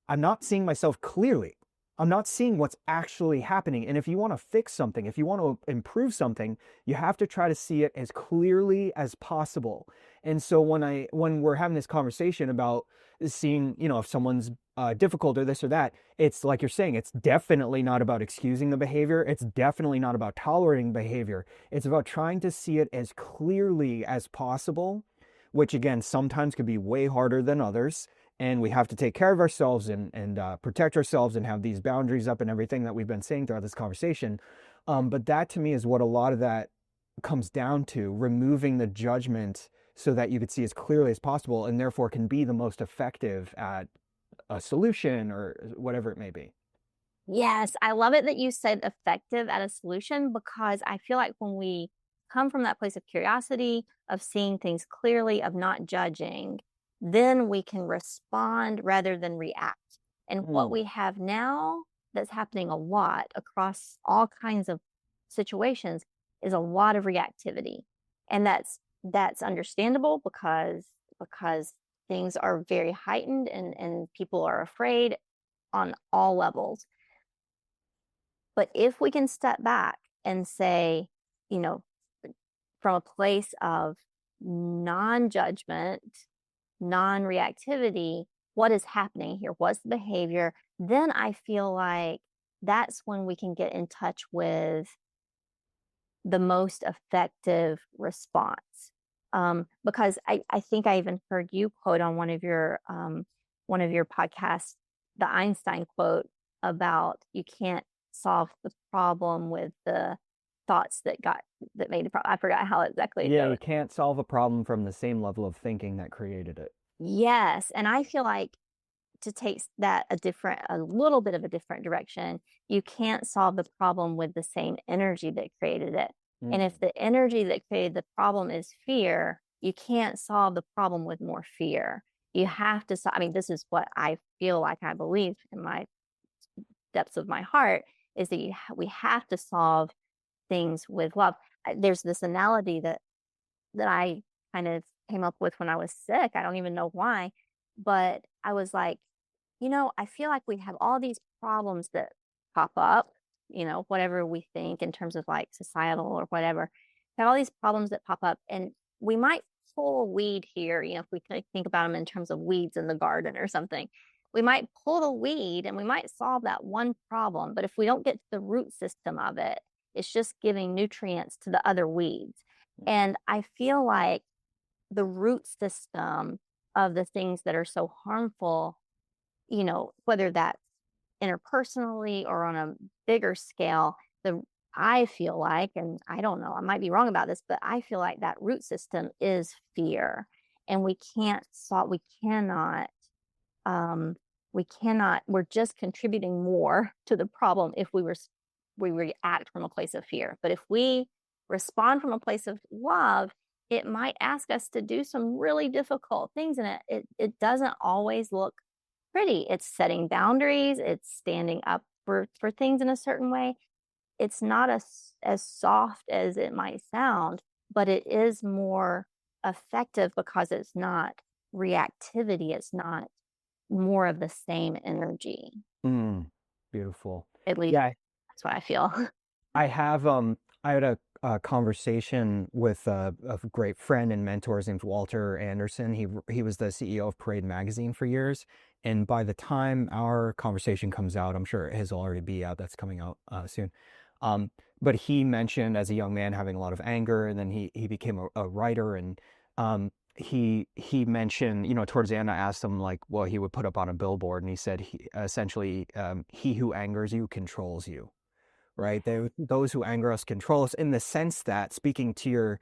I'm not seeing myself clearly. I'm not seeing what's actually happening. And if you want to fix something, if you want to improve something, you have to try to see it as clearly as possible. And so when we're having this conversation about seeing, if someone's difficult or this or that, it's like you're saying, it's definitely not about excusing the behavior. It's definitely not about tolerating behavior. It's about trying to see it as clearly as possible, which again, sometimes could be way harder than others. And we have to take care of ourselves and protect ourselves and have these boundaries up and everything that we've been saying throughout this conversation. But that to me is what a lot of that comes down to, removing the judgment so that you could see as clearly as possible and therefore can be the most effective at a solution or whatever it may be. Yes, I love it that you said effective at a solution, because I feel like when we come from that place of curiosity, of seeing things clearly, of not judging, then we can respond rather than react. And what Mm. we have now, that's happening a lot across all kinds of situations, is a lot of reactivity. And that's understandable because things are very heightened and people are afraid on all levels. But if we can step back and say, you know, from a place of non-judgment, non-reactivity, what is happening here? What's the behavior? Then I feel like that's when we can get in touch with the most effective response. Because I think I even heard you quote on one of your podcasts, the Einstein quote about you can't solve the problem with the thoughts that made the problem. I forgot how exactly it Yeah, goes. you can't solve a problem from the same level of thinking that created it. Yes, and I feel like to take that a little bit of a different direction, you can't solve the problem with the same energy that created it. And if Mm, the energy that created the problem is fear, you can't solve the problem with more fear. You have to, I mean, this is what I feel like I believe in my depths of my heart is that we have to solve things with love. There's this analogy that I kind of came up with when I was sick. I don't even know why, but I was like, I feel like we have all these problems that pop up, whatever we think in terms of like societal or whatever. We have all these problems that pop up, and we might pull a weed here, if we think about them in terms of weeds in the garden or something. We might pull the weed and we might solve that one problem, but if we don't get to the root system of it, it's just giving nutrients to the other weeds. And I feel like the root system of the things that are so harmful, whether that's interpersonally or on a bigger scale, the I feel like, and I don't know, I might be wrong about this, but I feel like that root system is fear. And um, we're just contributing more to the problem if we react from a place of fear. But if we respond from a place of love, it might ask us to do some really difficult things, and it doesn't always look pretty. It's setting boundaries, it's standing up for things in a certain way. It's not as soft as it might sound, but it is more effective because it's not reactivity. It's not more of the same energy. mm, beautiful. At least Yeah, that's what I feel. I have I had a conversation with a great friend and mentor. His name's Walter Anderson. He was the CEO of Parade Magazine for years, and by the time our conversation comes out, I'm sure his will already be out. That's coming out soon. Um, but he mentioned as a young man having a lot of anger, and then he became a writer, and he mentioned, towards the end, I asked him like, well, he would put up on a billboard, and he said essentially, he who angers you controls you, right? Those who anger us control us, in the sense that, speaking to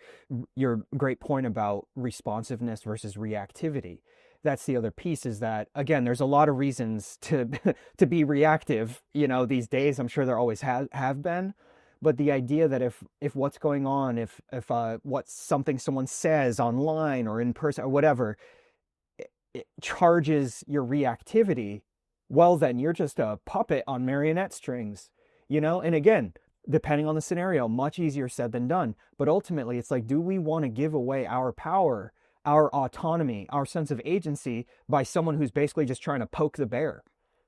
your great point about responsiveness versus reactivity, that's the other piece, is that, again, there's a lot of reasons to to be reactive, these days. I'm sure there always have been. But the idea that if what's going on, if what's something someone says online or in person or whatever, it charges your reactivity, well, then you're just a puppet on marionette strings, And again, depending on the scenario, much easier said than done. But ultimately, it's like, do we want to give away our power, our autonomy, our sense of agency by someone who's basically just trying to poke the bear,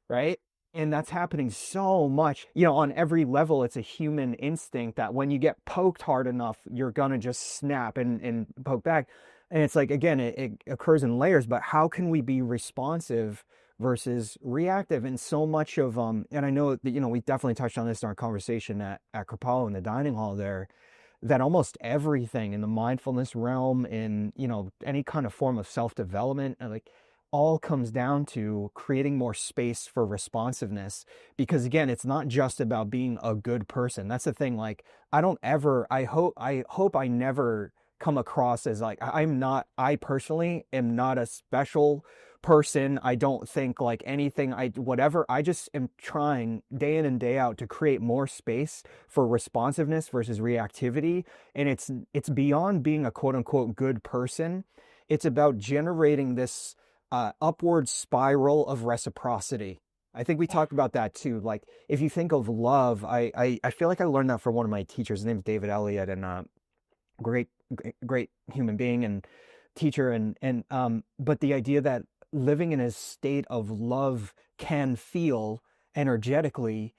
right? And that's happening so much, on every level. It's a human instinct that when you get poked hard enough, you're gonna just snap and poke back. And it's like, again, it occurs in layers, but how can we be responsive versus reactive? And so much of, and I know that, we definitely touched on this in our conversation at Kripalu in the dining hall there, that almost everything in the mindfulness realm, in, any kind of form of self-development, like, all comes down to creating more space for responsiveness. Because again, it's not just about being a good person. That's the thing. Like, I hope I never come across as like, I personally am not a special person. I don't think like anything, whatever. I just am trying day in and day out to create more space for responsiveness versus reactivity. And it's beyond being a quote unquote good person. It's about generating this upward spiral of reciprocity. I think we Yeah. talked about that too. Like, if you think of love, I feel like I learned that from one of my teachers. His name is David Elliott, and great, great human being. And teacher, and but the idea that living in a state of love can feel energetically,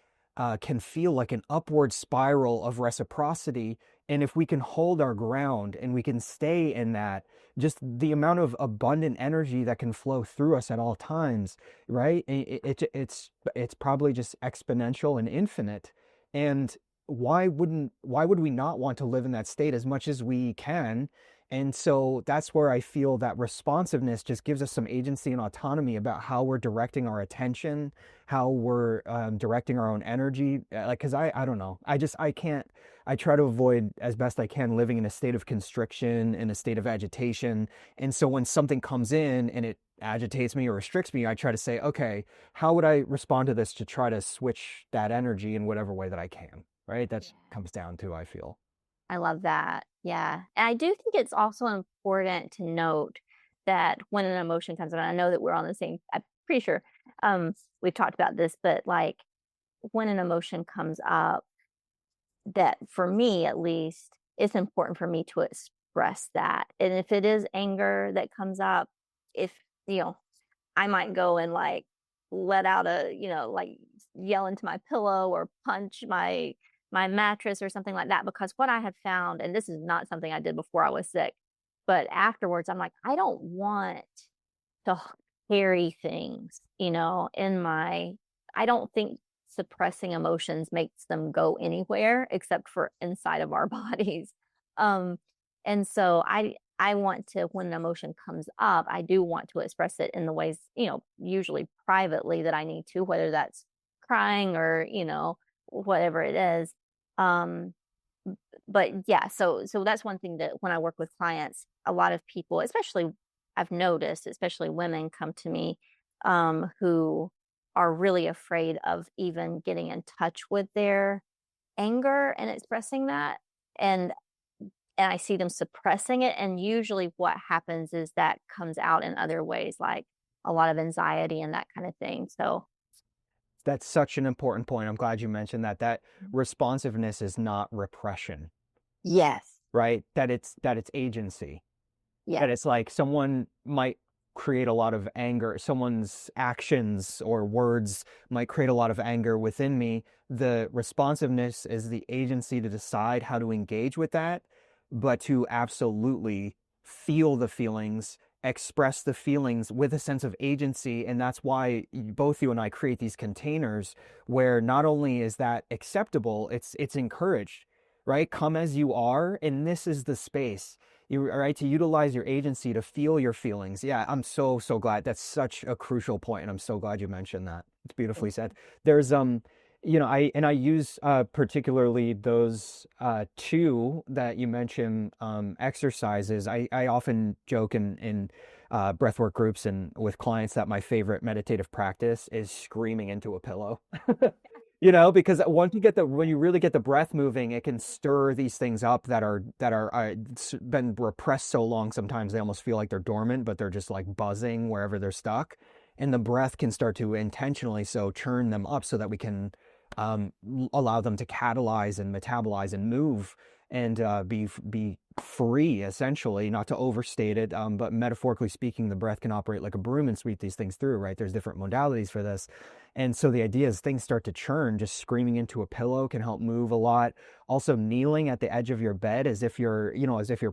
can feel like an upward spiral of reciprocity. And if we can hold our ground and we can stay in that, just the amount of abundant energy that can flow through us at all times, right? It's probably just exponential and infinite. And why would we not want to live in that state as much as we can? And so that's where I feel that responsiveness just gives us some agency and autonomy about how we're directing our attention, how we're directing our own energy. Like, because I don't know. I can't, I try to avoid as best I can living in a state of constriction, in a state of agitation. And so when something comes in and it agitates me or restricts me, I try to say, okay, how would I respond to this to try to switch that energy in whatever way that I can, right? Yeah. That's comes down to, I feel. I love that. Yeah. And I do think it's also important to note that when an emotion comes up, and I know that we're on the same, I'm pretty sure we've talked about this, but like when an emotion comes up, that for me at least, it's important for me to express that. And if it is anger that comes up, if, you know, I might go and like let out a, like yell into my pillow or punch my mattress or something like that. Because what I have found, and this is not something I did before I was sick, but afterwards, I'm like, I don't want to carry things, in my, I don't think suppressing emotions makes them go anywhere except for inside of our bodies. Um, and so I want to, when an emotion comes up, I do want to express it in the ways, usually privately that I need to, whether that's crying or, whatever it is. Um, but yeah, so that's one thing that when I work with clients, a lot of people, especially I've noticed, especially women come to me who are really afraid of even getting in touch with their anger and expressing that. And I see them suppressing it. And usually what happens is that comes out in other ways, like a lot of anxiety and that kind of thing. So That's such an important point. I'm glad you mentioned that. That responsiveness is not repression, yes. right? That it's agency. Yeah. That it's like someone might create a lot of anger, someone's actions or words might create a lot of anger within me. The responsiveness is the agency to decide how to engage with that, but to absolutely feel the feelings, express the feelings with a sense of agency. And that's why both you and I create these containers where not only is that acceptable, it's encouraged, right? Come as you are, and this is the space, you right, to utilize your agency to feel your feelings. Yeah, I'm so glad. That's such a crucial point, and I'm so glad you mentioned that. It's beautifully said. There's I use particularly those two that you mentioned, exercises. I often joke in breathwork groups and with clients that my favorite meditative practice is screaming into a pillow. Because once you get when you really get the breath moving, it can stir these things up that are been repressed so long. Sometimes they almost feel like they're dormant, but they're just like buzzing wherever they're stuck. And the breath can start to intentionally so churn them up so that we can allow them to catalyze and metabolize and move and be free, essentially, not to overstate it, but metaphorically speaking, the breath can operate like a broom and sweep these things through, right? There's different modalities for this. And so the idea is things start to churn. Just screaming into a pillow can help move a lot. Also, kneeling at the edge of your bed as if you're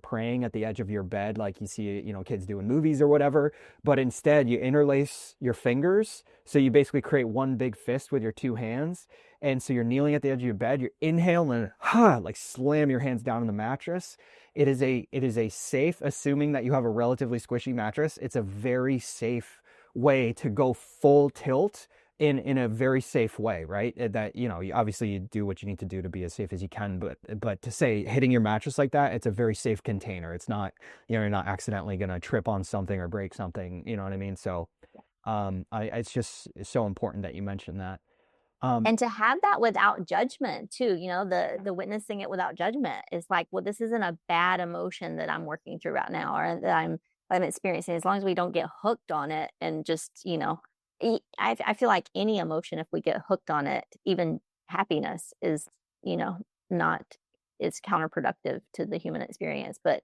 praying at the edge of your bed, like you see, kids do in movies or whatever. But instead, you interlace your fingers. So you basically create one big fist with your two hands. And so you're kneeling at the edge of your bed, you're inhaling, like slam your hands down on the mattress. It is a safe, assuming that you have a relatively squishy mattress, it's a very safe way to go full tilt in a very safe way, right? That, obviously you do what you need to do to be as safe as you can, but to say hitting your mattress like that, it's a very safe container. It's not, you're not accidentally going to trip on something or break something, you know what I mean? So, it's just so important that you mentioned that. Um, And to have that without judgment too, the witnessing it without judgment is like, well, this isn't a bad emotion that I'm working through right now or that I'm experiencing. As long as we don't get hooked on it and just, I feel like any emotion, if we get hooked on it, even happiness is, not, it's counterproductive to the human experience. But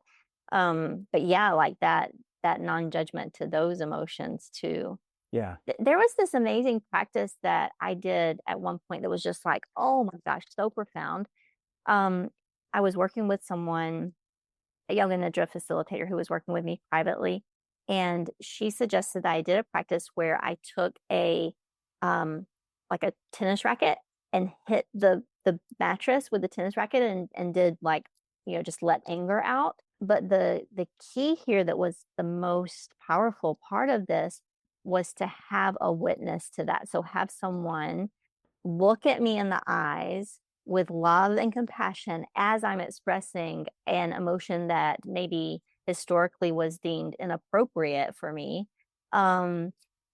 But yeah, like that non-judgment to those emotions too. Yeah. There was this amazing practice that I did at one point that was just like, oh my gosh, so profound. Um, I was working with someone, a yoga nidra facilitator who was working with me privately, and she suggested that I did a practice where I took a um like a tennis racket and hit the mattress with the tennis racket and did like, just let anger out. But the key here that was the most powerful part of this was to have a witness to that. So have someone look at me in the eyes with love and compassion as I'm expressing an emotion that maybe historically was deemed inappropriate for me, um,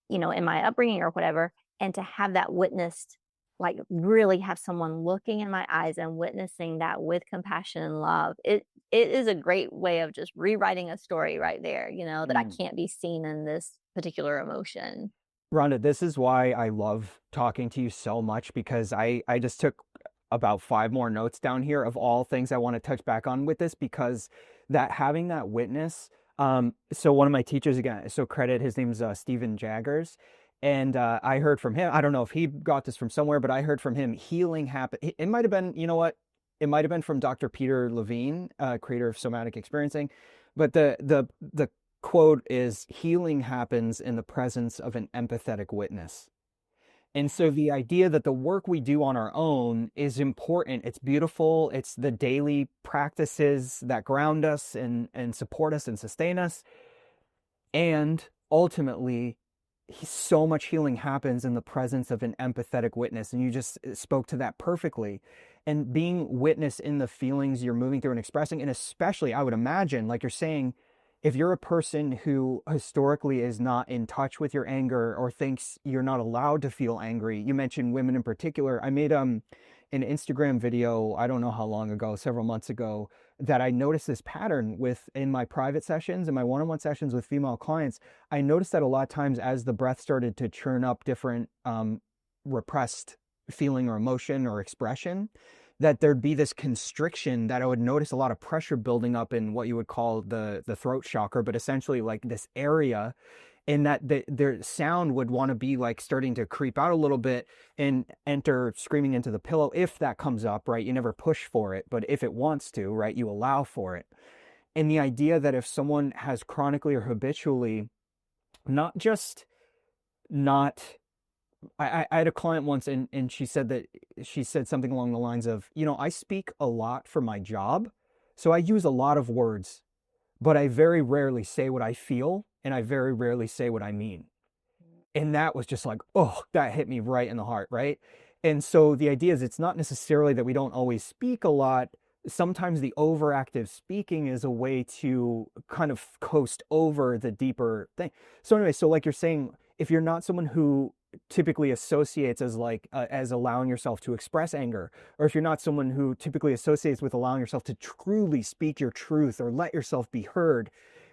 in my upbringing or whatever, and to have that witnessed, like really have someone looking in my eyes and witnessing that with compassion and love. It is a great way of just rewriting a story right there, that I Mm. can't be seen in this particular emotion. Rhonda, this is why I love talking to you so much because I just took about five more notes down here of all things I want to touch back on with this because that having that witness. So one of my teachers again, so credit his name's Stephen Jaggers, and I heard from him. I don't know if he got this from somewhere, but I heard from him healing happen. It might have been, you know what? It might have been from Dr. Peter Levine, creator of somatic experiencing, but the quote is healing happens in the presence of an empathetic witness. And so the idea that the work we do on our own is important, it's beautiful, it's the daily practices that ground us and support us and sustain us. And ultimately, so much healing happens in the presence of an empathetic witness. And you just spoke to that perfectly. And being witness in the feelings you're moving through and expressing, and especially, I would imagine, like you're saying, if you're a person who historically is not in touch with your anger or thinks you're not allowed to feel angry, you mentioned women in particular. I made an Instagram video, I don't know how long ago, several months ago, that I noticed this pattern with in my private sessions and my one-on-one sessions with female clients. I noticed that a lot of times as the breath started to churn up different repressed feeling or emotion or expression, that there'd be this constriction that I would notice a lot of pressure building up in what you would call the throat chakra, but essentially like this area, and that their sound would want to be like starting to creep out a little bit and enter screaming into the pillow if that comes up, right? You never push for it, but if it wants to, right, you allow for it. And the idea that if someone has chronically or habitually not just not I had a client once and she said that she said something along the lines of, I speak a lot for my job, so I use a lot of words, but I very rarely say what I feel and I very rarely say what I mean. And that was just like, oh, that hit me right in the heart, right? And so the idea is it's not necessarily that we don't always speak a lot. Sometimes the overactive speaking is a way to kind of coast over the deeper thing. So anyway, so like you're saying, if you're not someone who typically associates as like as allowing yourself to express anger, or if you're not someone who typically associates with allowing yourself to truly speak your truth or let yourself be heard,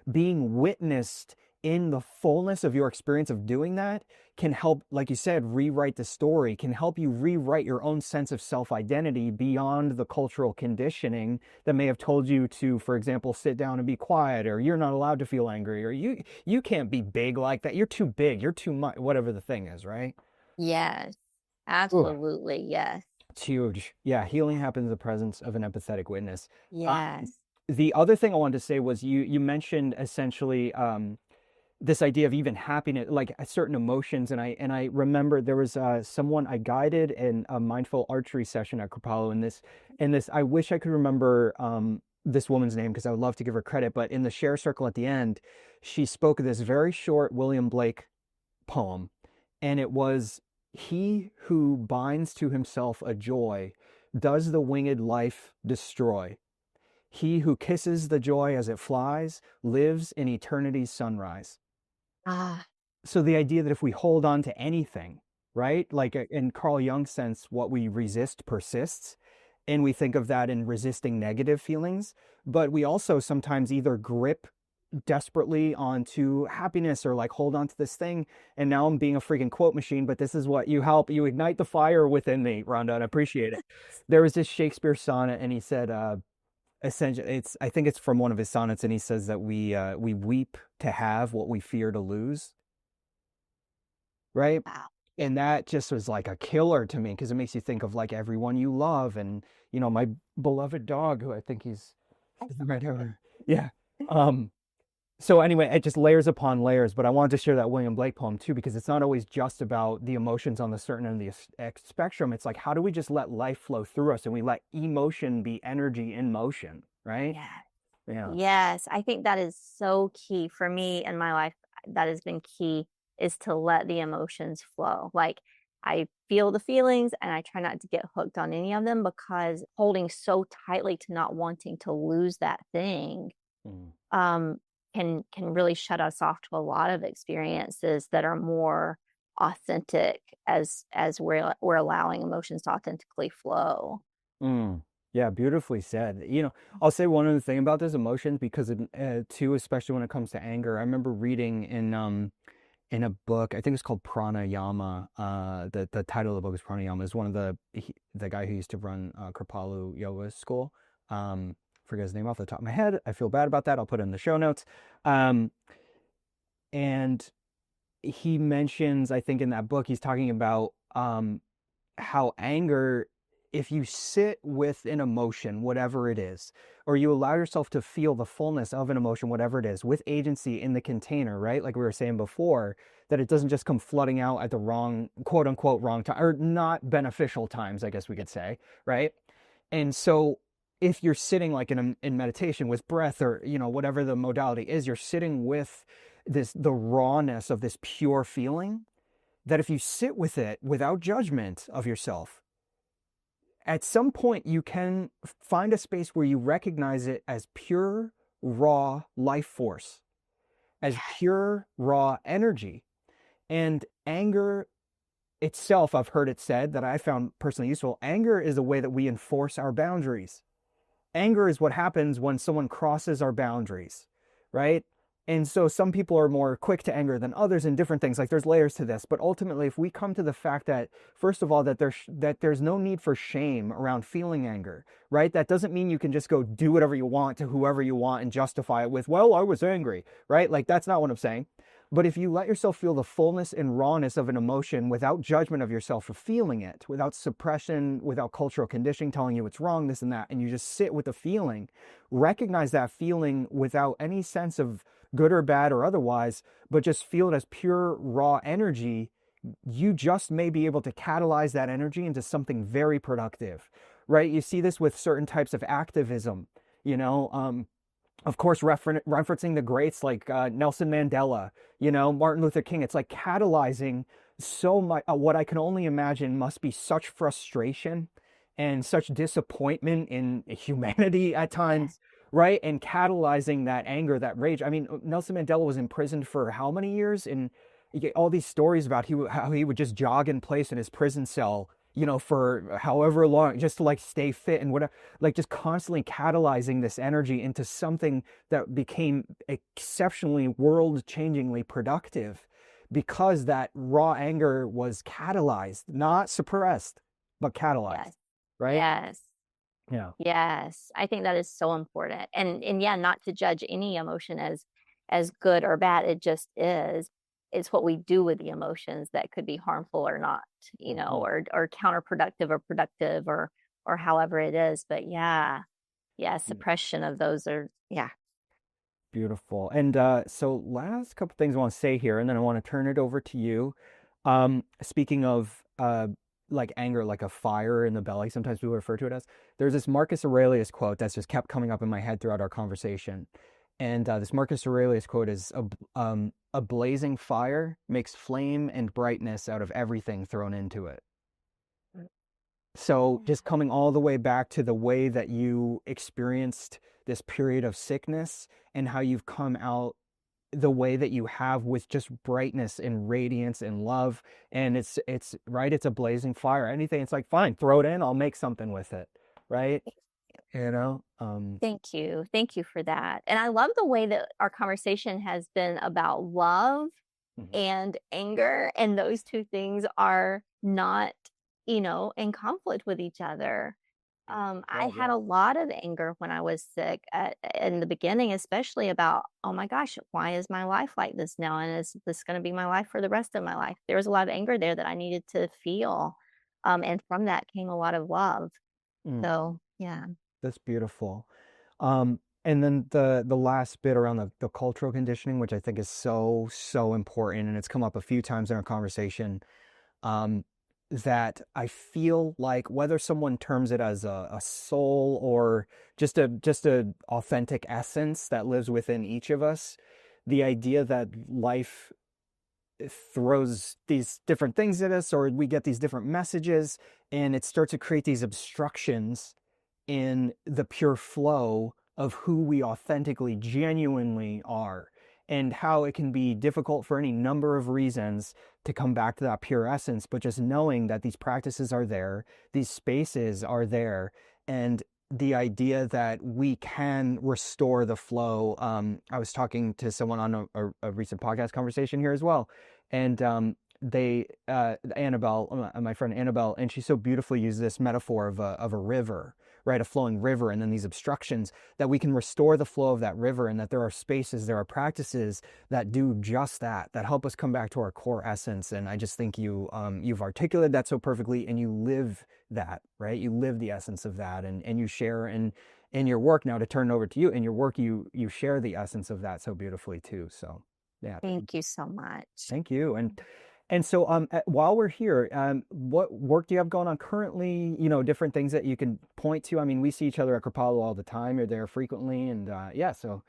being witnessed in the fullness of your experience of doing that can help, like you said, rewrite the story, can help you rewrite your own sense of self-identity beyond the cultural conditioning that may have told you to, for example, sit down and be quiet, or you're not allowed to feel angry, or you can't be big like that, you're too big, you're too much, whatever the thing is, right? Yes, Ooh, absolutely. Yes. it's huge. Yeah, healing happens in the presence of an empathetic witness. Um, Yes. the other thing I wanted to say was you mentioned essentially this idea of even happiness, like certain emotions. And I remember there was someone I guided in a mindful archery session at Kripalu, and this I wish I could remember this woman's name because I would love to give her credit. But in the share circle at the end, she spoke of this very short William Blake poem, and it was, "He who binds to himself a joy does the winged life destroy. He who kisses the joy as it flies lives in eternity's sunrise." Ah, So the idea that if we hold on to anything, right? Like in Carl Jung's sense, what we resist persists. And we think of that in resisting negative feelings. But we also sometimes either grip desperately onto happiness or like hold on to this thing. And now I'm being a freaking quote machine, but this is what you ignite the fire within me, Rhonda, and I appreciate it. There was this Shakespeare sonnet, and he said, essentially, I think it's from one of his sonnets, and he says that we weep to have what we fear to lose, right? Wow. And that just was like a killer to me because it makes you think of like everyone you love, and my beloved dog, who I think he's right over. Yeah. Um, so anyway, it just layers upon layers, but I wanted to share that William Blake poem too, because it's not always just about the emotions on the certain end of the spectrum. It's like, how do we just let life flow through us and we let emotion be energy in motion, right? Yeah. Yeah. Yes, I think that is so key for me in my life. That has been key, is to let the emotions flow. Like, I feel the feelings and I try not to get hooked on any of them, because holding so tightly to not wanting to lose that thing Mm. um, can really shut us off to a lot of experiences that are more authentic, as we're allowing emotions to authentically flow. Mm. Yeah, beautifully said. I'll say one other thing about this emotions because too, especially when it comes to anger. I remember reading in a book, I think it's called Pranayama. The title of the book is Pranayama. Is one of the guy who used to run Kripalu Yoga School. Forget his name off the top of my head. I feel bad about that. I'll put it in the show notes. Um, and he mentions, I think in that book, he's talking about how anger, if you sit with an emotion, whatever it is, or you allow yourself to feel the fullness of an emotion, whatever it is, with agency in the container, right? Like we were saying before, that it doesn't just come flooding out at the wrong, quote unquote, wrong time, or not beneficial times, I guess we could say, right? And so if you're sitting like in meditation with breath, or whatever the modality is, you're sitting with the rawness of this pure feeling, that if you sit with it without judgment of yourself, at some point you can find a space where you recognize it as pure, raw life force, as pure, raw energy. And anger itself, I've heard it said, that I found personally useful, anger is a way that we enforce our boundaries. Anger is what happens when someone crosses our boundaries, right? And so some people are more quick to anger than others in different things. Like there's layers to this, but ultimately, if we come to the fact that, first of all, that there's no need for shame around feeling anger, right? That doesn't mean you can just go do whatever you want to whoever you want and justify it with, well, I was angry, right? Like that's not what I'm saying. But if you let yourself feel the fullness and rawness of an emotion without judgment of yourself for feeling it, without suppression, without cultural conditioning telling you it's wrong, this and that, and you just sit with the feeling, recognize that feeling without any sense of good or bad or otherwise, but just feel it as pure, raw energy, you just may be able to catalyze that energy into something very productive, right? You see this with certain types of activism, you know, of course, referencing the greats like Nelson Mandela, Martin Luther King. It's like catalyzing so much. What I can only imagine must be such frustration and such disappointment in humanity at Yeah. times, right? And catalyzing that anger, that rage. I mean, Nelson Mandela was imprisoned for how many years? And you get all these stories about how he would just jog in place in his prison cell, for however long, just to like stay fit and whatever, like just constantly catalyzing this energy into something that became exceptionally world changingly productive because that raw anger was catalyzed, not suppressed, but catalyzed, Yes. right? Yes. Yeah. Yes, I think that is so important. And yeah, not to judge any emotion as good or bad. It just is. It's what we do with the emotions that could be harmful or not, Mhm. or counterproductive or productive, or however it is. But yeah, yeah, suppression of those are, yeah. Beautiful. And so last couple things I want to say here, and then I want to turn it over to you. Speaking of like anger, like a fire in the belly, sometimes people refer to it as, there's this Marcus Aurelius quote that's just kept coming up in my head throughout our conversation. And this Marcus Aurelius quote is, a blazing fire makes flame and brightness out of everything thrown into it. So just coming all the way back to the way that you experienced this period of sickness and how you've come out the way that you have with just brightness and radiance and love. And it's right, it's a blazing fire. Anything, it's like, fine, throw it in, I'll make something with it. Right? You know? Thank you. Thank you for that. And I love the way that our conversation has been about love Mhm. and anger, and those two things are not, in conflict with each other. I Right, had yeah. a lot of anger when I was sick in the beginning, especially about, oh my gosh, why is my life like this now? And is this going to be my life for the rest of my life? There was a lot of anger there that I needed to feel. And from that came a lot of love. Mm, So, yeah. that's beautiful. And then the last bit around the cultural conditioning, which I think is so, so important, and it's come up a few times in our conversation, um, that I feel like whether someone terms it as a soul or just a authentic essence that lives within each of us, the idea that life throws these different things at us, or we get these different messages, and it starts to create these obstructions in the pure flow of who we authentically, genuinely are, and how it can be difficult for any number of reasons to come back to that pure essence. But just knowing that these practices are there, these spaces are there, and the idea that we can restore the flow. I was talking to someone on a recent podcast conversation here as well, and Annabelle, my friend Annabelle, and she so beautifully used this metaphor of a river, right? A flowing river, and then these obstructions, that we can restore the flow of that river, and that there are spaces, there are practices that do just that, that help us come back to our core essence. And I just think you've articulated that so perfectly, and you live that, right? You live the essence of that, and you share in your work. Now to turn it over to you, in your work, you share the essence of that so beautifully too. So yeah, Thank you so much. thank you. And so while we're here, what work do you have going on currently? Different things that you can point to. I mean, we see each other at Kripalu all the time. You're there frequently, and yeah. So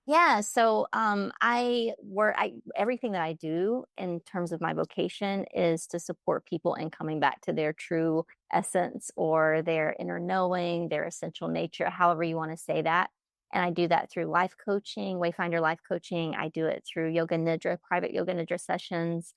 Yeah, so I everything that I do in terms of my vocation is to support people in coming back to their true essence or their inner knowing, their essential nature, however you want to say that. And I do that through life coaching, Wayfinder life coaching. I do it through yoga nidra, private yoga nidra sessions.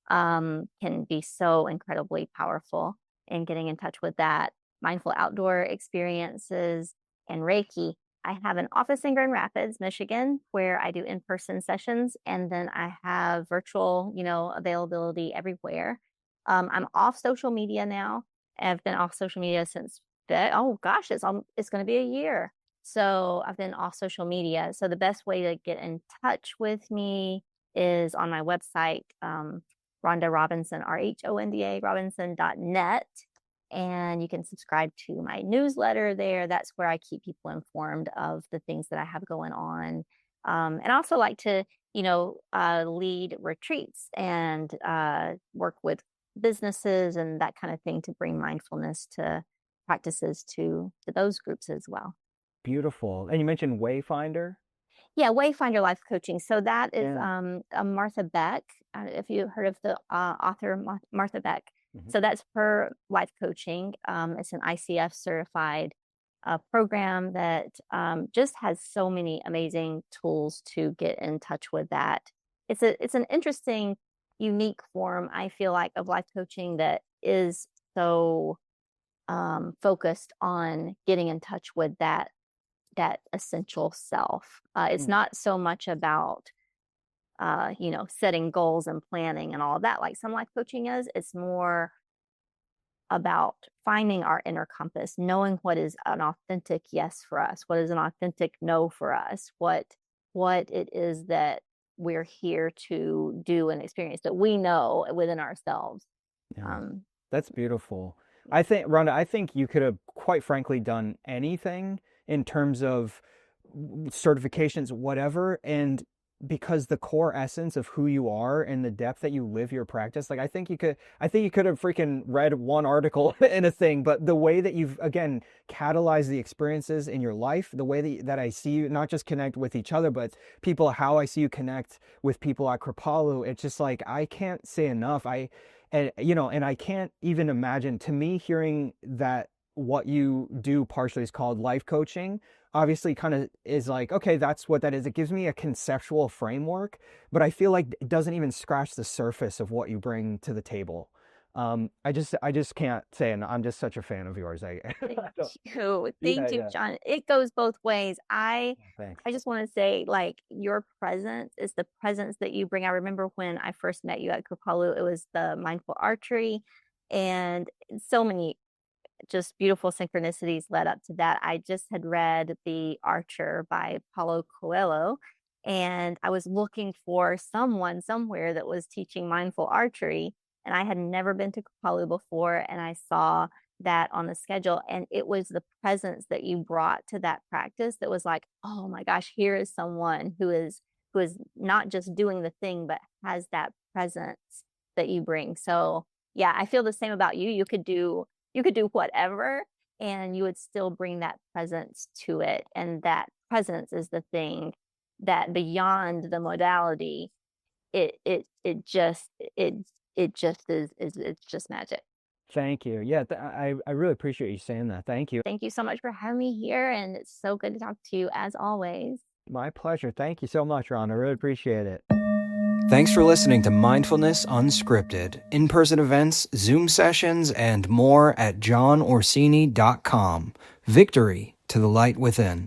Can be so incredibly powerful in getting in touch with that. Mindful outdoor experiences and Reiki. I have an office in Grand Rapids, Michigan, where I do in-person sessions, and then I have virtual, availability everywhere. I'm off social media now. I've been off social media since oh gosh, it's going to be a year. So I've been off social media. So the best way to get in touch with me is on my website, Rhonda Robinson, RHONDA Robinson.net. And you can subscribe to my newsletter there. That's where I keep people informed of the things that I have going on. And I also like to, lead retreats and work with businesses and that kind of thing to bring mindfulness to practices to those groups as well. beautiful. And you mentioned Wayfinder. Yeah, Wayfinder Life Coaching. So that is Yeah. Martha Beck. If you heard of the author Martha Beck. Hmm. So that's her life coaching. It's an ICF certified program that just has so many amazing tools to get in touch with that. It's an interesting, unique form, I feel like, of life coaching that is so focused on getting in touch with that essential self. It's Mm. not so much about setting goals and planning and all of that like some life coaching is. It's more about finding our inner compass, knowing what is an authentic yes for us, what is an authentic no for us, what it is that we're here to do and experience that we know within ourselves. Yeah. Um, That's beautiful. I think, Rhonda, I think you could have quite frankly done anything in terms of certifications, whatever. And because the core essence of who you are and the depth that you live your practice, like I think you could have freaking read one article in a thing, but the way that you've, again, catalyzed the experiences in your life, the way that I see you not just connect with each other, but people, how I see you connect with people at Kripalu, it's just like, I can't say enough. And I can't even imagine, to me, hearing that what you do partially is called life coaching, obviously kind of is like, okay, that's what that is. It gives me a conceptual framework, but I feel like it doesn't even scratch the surface of what you bring to the table. I just can't say, and I'm just such a fan of yours. I Thank don't, you. yeah, Thank you, yeah. John. It goes both ways. Thanks. I just want to say, like, your presence is the presence that you bring. I remember when I first met you at Kripalu, it was the mindful archery and so many just beautiful synchronicities led up to that. I just had read The Archer by Paulo Coelho, and I was looking for someone somewhere that was teaching mindful archery. And I had never been to Paulo before, and I saw that on the schedule. And it was the presence that you brought to that practice that was like, oh my gosh, here is someone who is not just doing the thing, but has that presence that you bring. So yeah, I feel the same about you. You could do whatever and you would still bring that presence to it. And that presence is the thing that beyond the modality, it it just is it's just magic. Thank you. Yeah, I really appreciate you saying that. Thank you. Thank you so much for having me here, and it's so good to talk to you as always. My pleasure. Thank you so much, Ron. I really appreciate it. Thanks for listening to Mindfulness Unscripted, in-person events, Zoom sessions, and more at johnorsini.com. Victory to the light within.